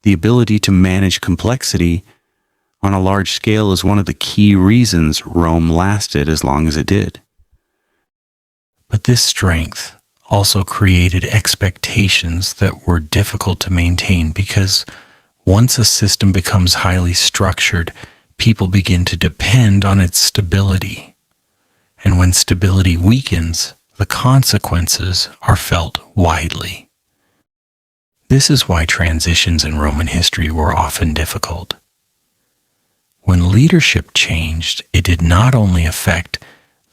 The ability to manage complexity on a large scale is one of the key reasons Rome lasted as long as it did. But this strength also created expectations that were difficult to maintain because once a system becomes highly structured, people begin to depend on its stability. And when stability weakens, the consequences are felt widely. This is why transitions in Roman history were often difficult. When leadership changed, it did not only affect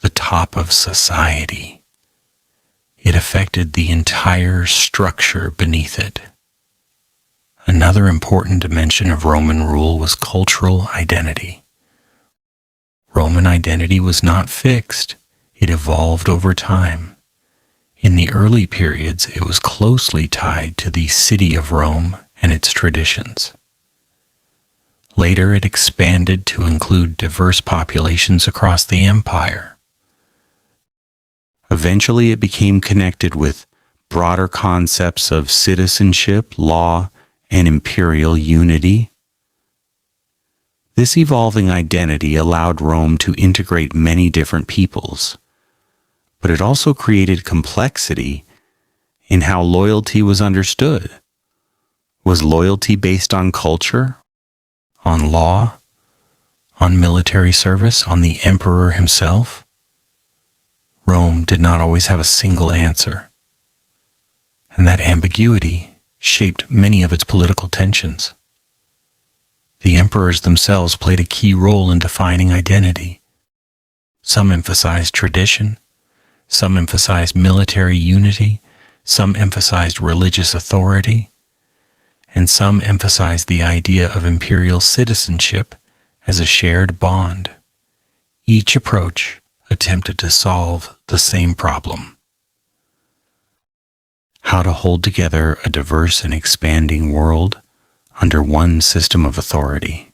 the top of society, it affected the entire structure beneath it. Another important dimension of Roman rule was cultural identity. Roman identity was not fixed, it evolved over time. In the early periods, it was closely tied to the city of Rome and its traditions. Later, it expanded to include diverse populations across the empire. Eventually, it became connected with broader concepts of citizenship, law, and imperial unity. This evolving identity allowed Rome to integrate many different peoples, but it also created complexity in how loyalty was understood. Was loyalty based on culture, on law, on military service, on the emperor himself? Rome did not always have a single answer, and that ambiguity shaped many of its political tensions. The emperors themselves played a key role in defining identity. Some emphasized tradition, some emphasized military unity, some emphasized religious authority, and some emphasized the idea of imperial citizenship as a shared bond. Each approach attempted to solve the same problem: how to hold together a diverse and expanding world under one system of authority.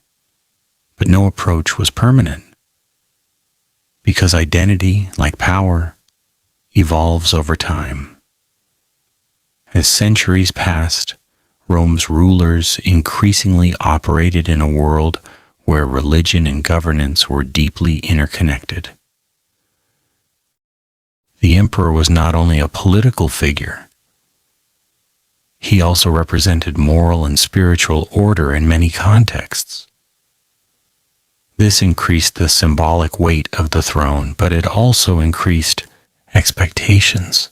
But no approach was permanent, because identity, like power, evolves over time. As centuries passed, Rome's rulers increasingly operated in a world where religion and governance were deeply interconnected. The emperor was not only a political figure, he also represented moral and spiritual order in many contexts. This increased the symbolic weight of the throne, but it also increased expectations.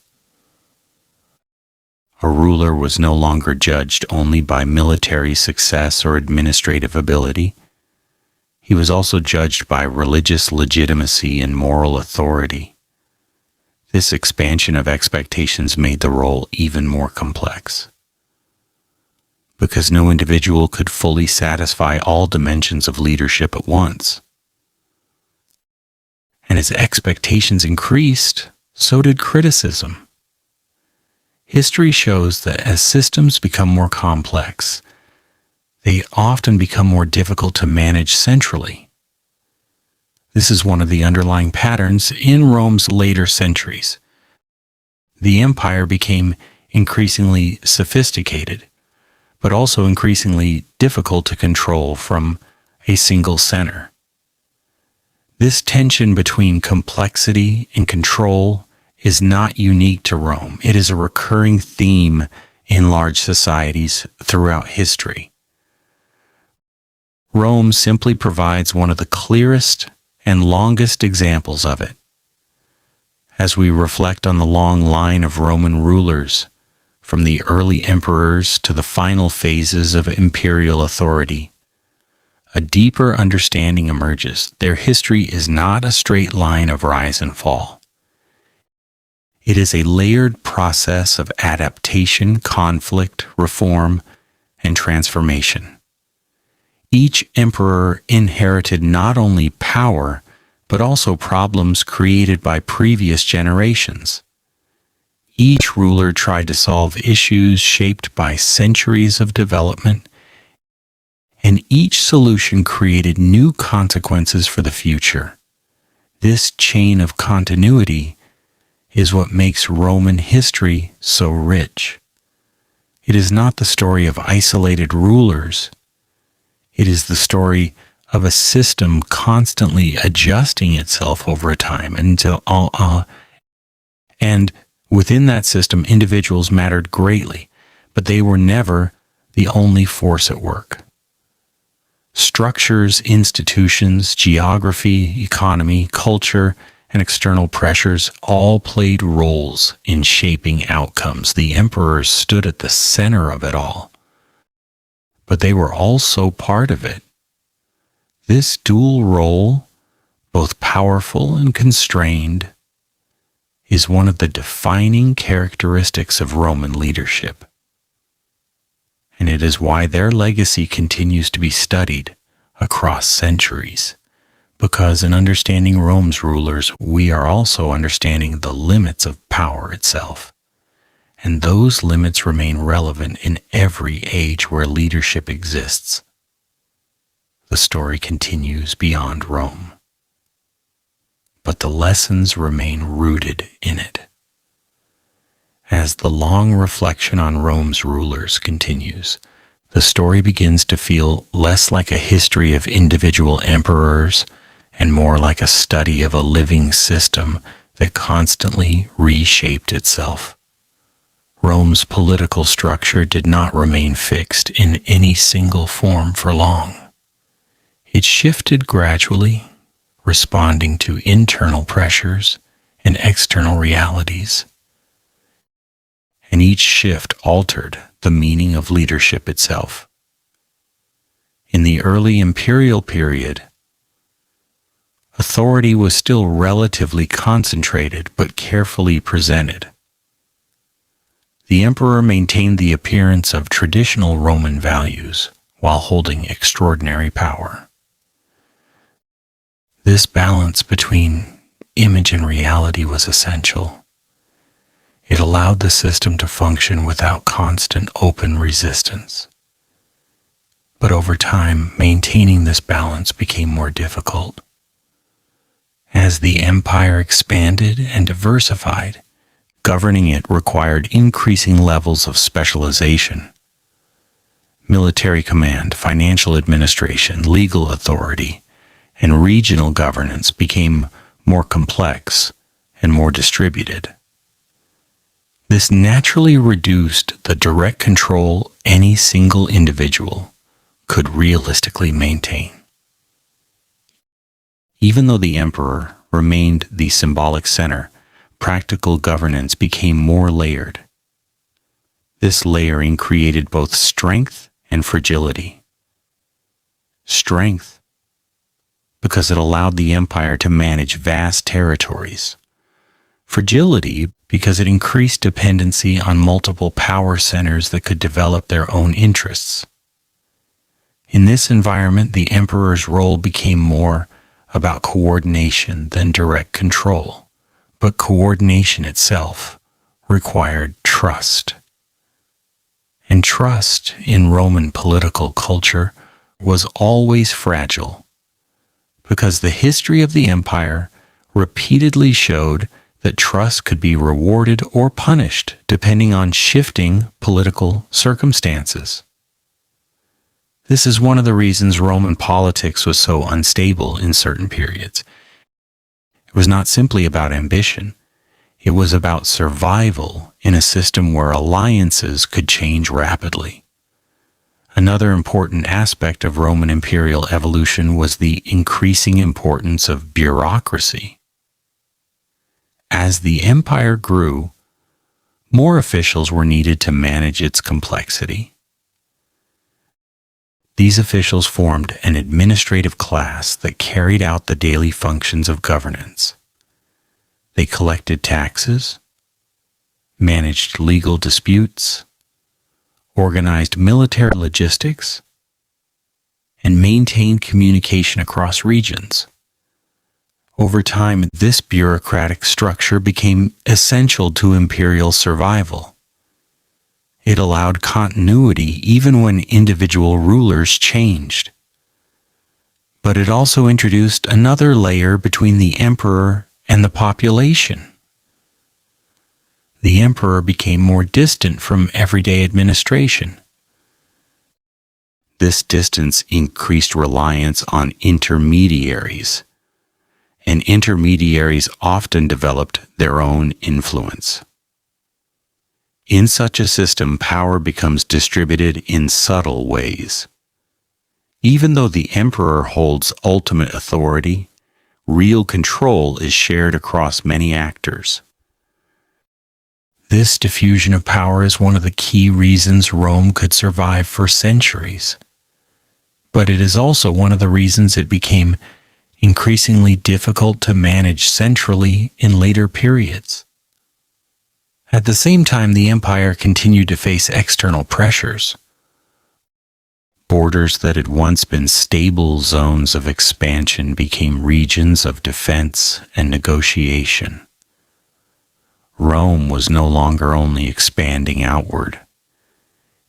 A ruler was no longer judged only by military success or administrative ability. He was also judged by religious legitimacy and moral authority. This expansion of expectations made the role even more complex, because no individual could fully satisfy all dimensions of leadership at once. And as expectations increased, so did criticism. History shows that as systems become more complex, they often become more difficult to manage centrally. This is one of the underlying patterns in Rome's later centuries. The empire became increasingly sophisticated, but also increasingly difficult to control from a single center. This tension between complexity and control is not unique to Rome. It is a recurring theme in large societies throughout history. Rome simply provides one of the clearest and longest examples of it. As we reflect on the long line of Roman rulers, from the early emperors to the final phases of imperial authority, a deeper understanding emerges. Their history is not a straight line of rise and fall. It is a layered process of adaptation, conflict, reform, and transformation. Each emperor inherited not only power, but also problems created by previous generations. Each ruler tried to solve issues shaped by centuries of development, and each solution created new consequences for the future. This chain of continuity is what makes Roman history so rich. It is not the story of isolated rulers. It is the story of a system constantly adjusting itself over time and within that system, individuals mattered greatly, but they were never the only force at work. Structures, institutions, geography, economy, culture, and external pressures all played roles in shaping outcomes. The emperors stood at the center of it all, but they were also part of it. This dual role, both powerful and constrained, is one of the defining characteristics of Roman leadership. And it is why their legacy continues to be studied across centuries. Because in understanding Rome's rulers, we are also understanding the limits of power itself. And those limits remain relevant in every age where leadership exists. The story continues beyond Rome, but the lessons remain rooted in it. As the long reflection on Rome's rulers continues, the story begins to feel less like a history of individual emperors and more like a study of a living system that constantly reshaped itself. Rome's political structure did not remain fixed in any single form for long. It shifted gradually, responding to internal pressures and external realities. And each shift altered the meaning of leadership itself. In the early imperial period, authority was still relatively concentrated but carefully presented. The emperor maintained the appearance of traditional Roman values while holding extraordinary power. This balance between image and reality was essential. It allowed the system to function without constant open resistance. But over time, maintaining this balance became more difficult. As the empire expanded and diversified, governing it required increasing levels of specialization. Military command, financial administration, legal authority, and regional governance became more complex and more distributed. This naturally reduced the direct control any single individual could realistically maintain. Even though the emperor remained the symbolic center, practical governance became more layered. This layering created both strength and fragility. Strength, because it allowed the empire to manage vast territories. Fragility, because it increased dependency on multiple power centers that could develop their own interests. In this environment, the emperor's role became more about coordination than direct control. But coordination itself required trust. And trust in Roman political culture was always fragile, because the history of the empire repeatedly showed that trust could be rewarded or punished depending on shifting political circumstances. This is one of the reasons Roman politics was so unstable in certain periods. It was not simply about ambition. It was about survival in a system where alliances could change rapidly. Another important aspect of Roman imperial evolution was the increasing importance of bureaucracy. As the empire grew, more officials were needed to manage its complexity. These officials formed an administrative class that carried out the daily functions of governance. They collected taxes, managed legal disputes, organized military logistics, and maintained communication across regions. Over time, this bureaucratic structure became essential to imperial survival. It allowed continuity even when individual rulers changed. But it also introduced another layer between the emperor and the population. The emperor became more distant from everyday administration. This distance increased reliance on intermediaries, and intermediaries often developed their own influence. In such a system, power becomes distributed in subtle ways. Even though the emperor holds ultimate authority, real control is shared across many actors. This diffusion of power is one of the key reasons Rome could survive for centuries. But it is also one of the reasons it became increasingly difficult to manage centrally in later periods. At the same time, the empire continued to face external pressures. Borders that had once been stable zones of expansion became regions of defense and negotiation. Rome was no longer only expanding outward.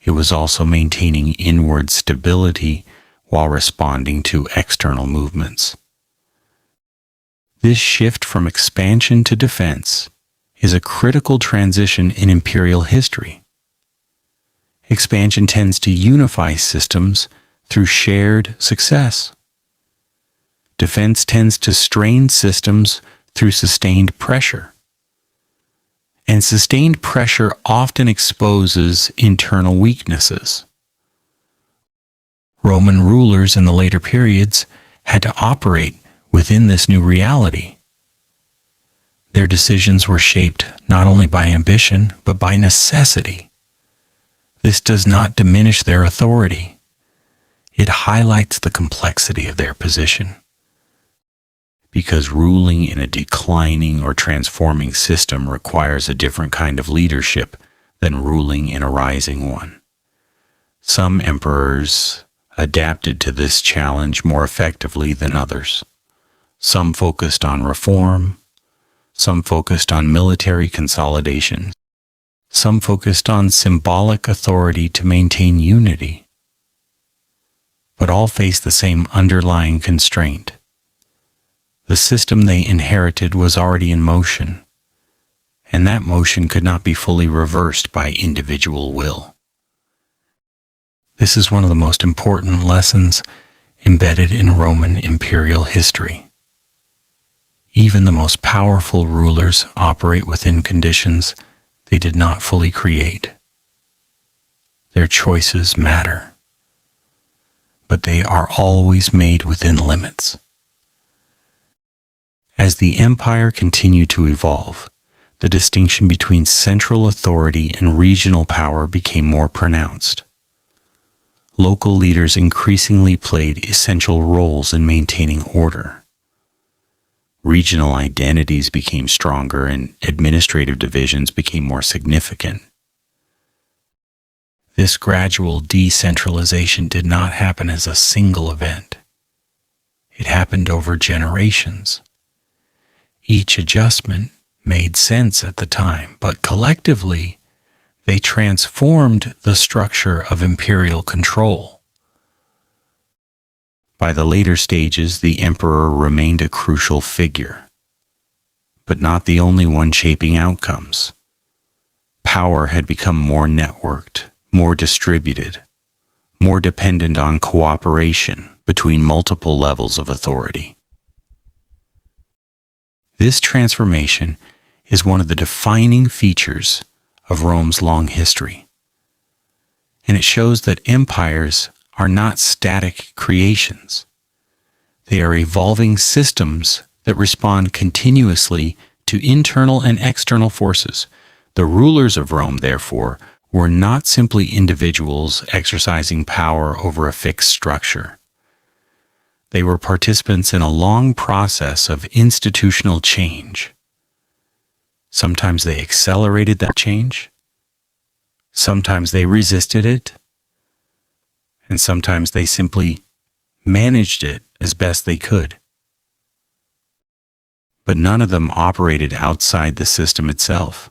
It was also maintaining inward stability while responding to external movements. This shift from expansion to defense is a critical transition in imperial history. Expansion tends to unify systems through shared success. Defense tends to strain systems through sustained pressure. And sustained pressure often exposes internal weaknesses. Roman rulers in the later periods had to operate within this new reality. Their decisions were shaped not only by ambition, but by necessity. This does not diminish their authority. It highlights the complexity of their position. Because ruling in a declining or transforming system requires a different kind of leadership than ruling in a rising one. Some emperors adapted to this challenge more effectively than others. Some focused on reform, some focused on military consolidation, some focused on symbolic authority to maintain unity. But all faced the same underlying constraint. The system they inherited was already in motion, and that motion could not be fully reversed by individual will. This is one of the most important lessons embedded in Roman imperial history. Even the most powerful rulers operate within conditions they did not fully create. Their choices matter, but they are always made within limits. As the empire continued to evolve, the distinction between central authority and regional power became more pronounced. Local leaders increasingly played essential roles in maintaining order. Regional identities became stronger and administrative divisions became more significant. This gradual decentralization did not happen as a single event. It happened over generations. Each adjustment made sense at the time, but collectively, they transformed the structure of imperial control. By the later stages, the emperor remained a crucial figure, but not the only one shaping outcomes. Power had become more networked, more distributed, more dependent on cooperation between multiple levels of authority. This transformation is one of the defining features of Rome's long history, and it shows that empires are not static creations. They are evolving systems that respond continuously to internal and external forces. The rulers of Rome, therefore, were not simply individuals exercising power over a fixed structure. They were participants in a long process of institutional change. Sometimes they accelerated that change. Sometimes they resisted it. And sometimes they simply managed it as best they could. But none of them operated outside the system itself.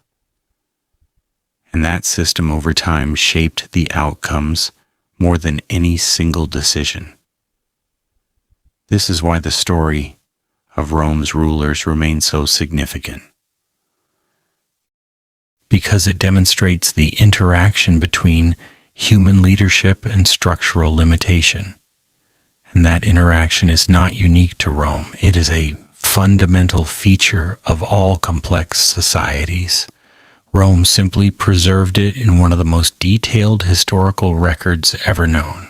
And that system over time shaped the outcomes more than any single decision. This is why the story of Rome's rulers remains so significant. Because it demonstrates the interaction between human leadership and structural limitation. And that interaction is not unique to Rome. It is a fundamental feature of all complex societies. Rome simply preserved it in one of the most detailed historical records ever known.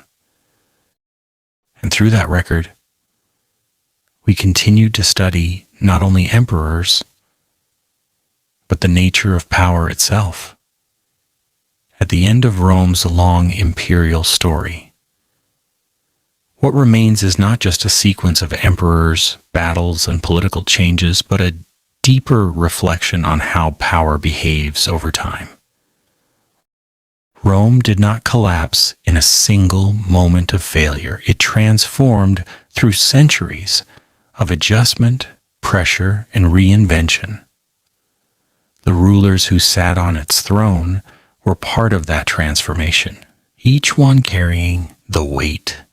And through that record, we continued to study not only emperors, but the nature of power itself. At the end of Rome's long imperial story, what remains is not just a sequence of emperors, battles, and political changes, but a deeper reflection on how power behaves over time. Rome did not collapse in a single moment of failure. It transformed through centuries of adjustment, pressure, and reinvention. The rulers who sat on its throne were part of that transformation, each one carrying the weight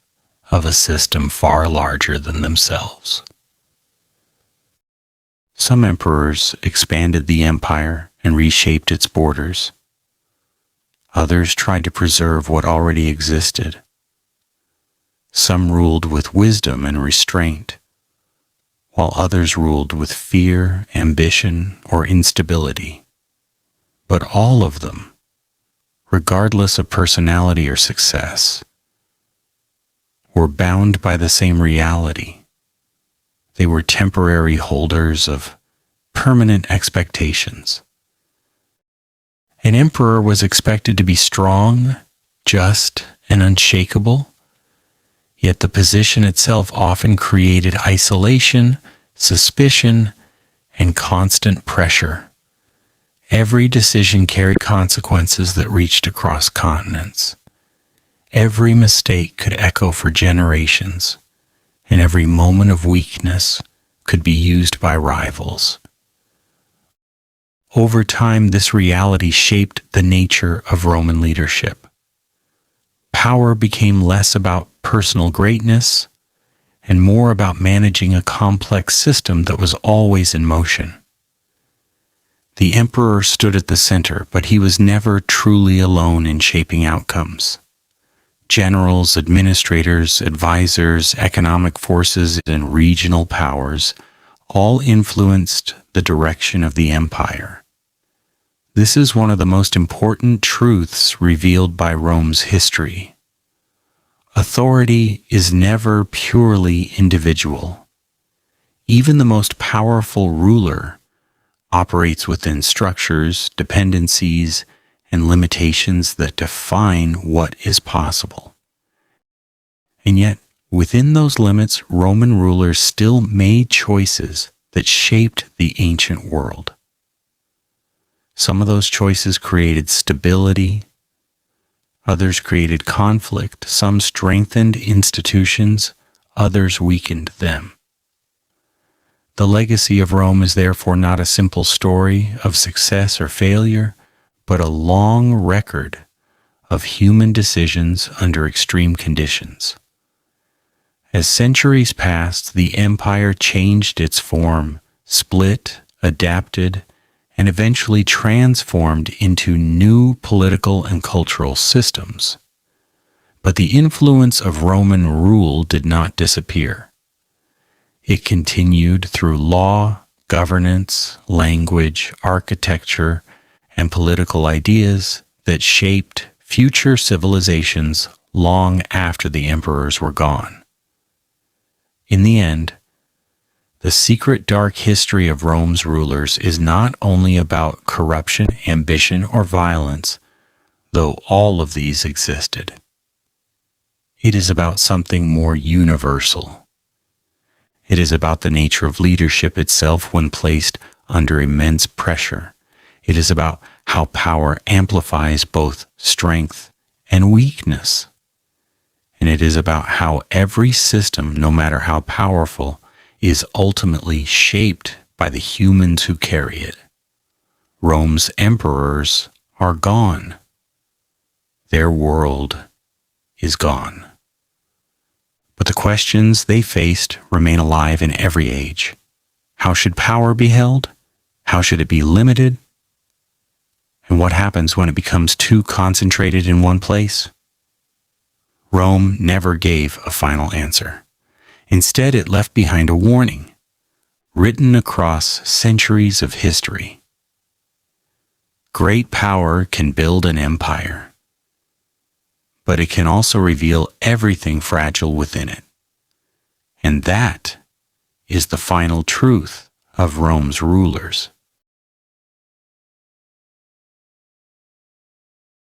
of a system far larger than themselves. Some emperors expanded the empire and reshaped its borders. Others tried to preserve what already existed. Some ruled with wisdom and restraint, while others ruled with fear, ambition, or instability. but all of them, regardless of personality or success, were bound by the same reality. They were temporary holders of permanent expectations. An emperor was expected to be strong, just, and unshakable, yet the position itself often created isolation, suspicion, and constant pressure. Every decision carried consequences that reached across continents. Every mistake could echo for generations, and every moment of weakness could be used by rivals. Over time, this reality shaped the nature of Roman leadership. Power became less about personal greatness and more about managing a complex system that was always in motion. The emperor stood at the center, but he was never truly alone in shaping outcomes. Generals, administrators, advisors, economic forces, and regional powers all influenced the direction of the empire. This is one of the most important truths revealed by Rome's history. Authority is never purely individual. Even the most powerful ruler operates within structures, dependencies, and limitations that define what is possible. And yet, within those limits, Roman rulers still made choices that shaped the ancient world. Some of those choices created stability, others created conflict, some strengthened institutions, others weakened them. The legacy of Rome is therefore not a simple story of success or failure, but a long record of human decisions under extreme conditions. As centuries passed, the empire changed its form, split, adapted, and eventually transformed into new political and cultural systems. But the influence of Roman rule did not disappear. It continued through law, governance, language, architecture, and political ideas that shaped future civilizations long after the emperors were gone. In the end, the secret dark history of Rome's rulers is not only about corruption, ambition, or violence, though all of these existed. It is about something more universal. It is about the nature of leadership itself when placed under immense pressure. It is about how power amplifies both strength and weakness. And it is about how every system, no matter how powerful, is ultimately shaped by the humans who carry it. Rome's emperors are gone. Their world is gone. But the questions they faced remain alive in every age. How should power be held? How should it be limited? And what happens when it becomes too concentrated in one place? Rome never gave a final answer. Instead, it left behind a warning, written across centuries of history. Great power can build an empire, but it can also reveal everything fragile within it. And that is the final truth of Rome's rulers.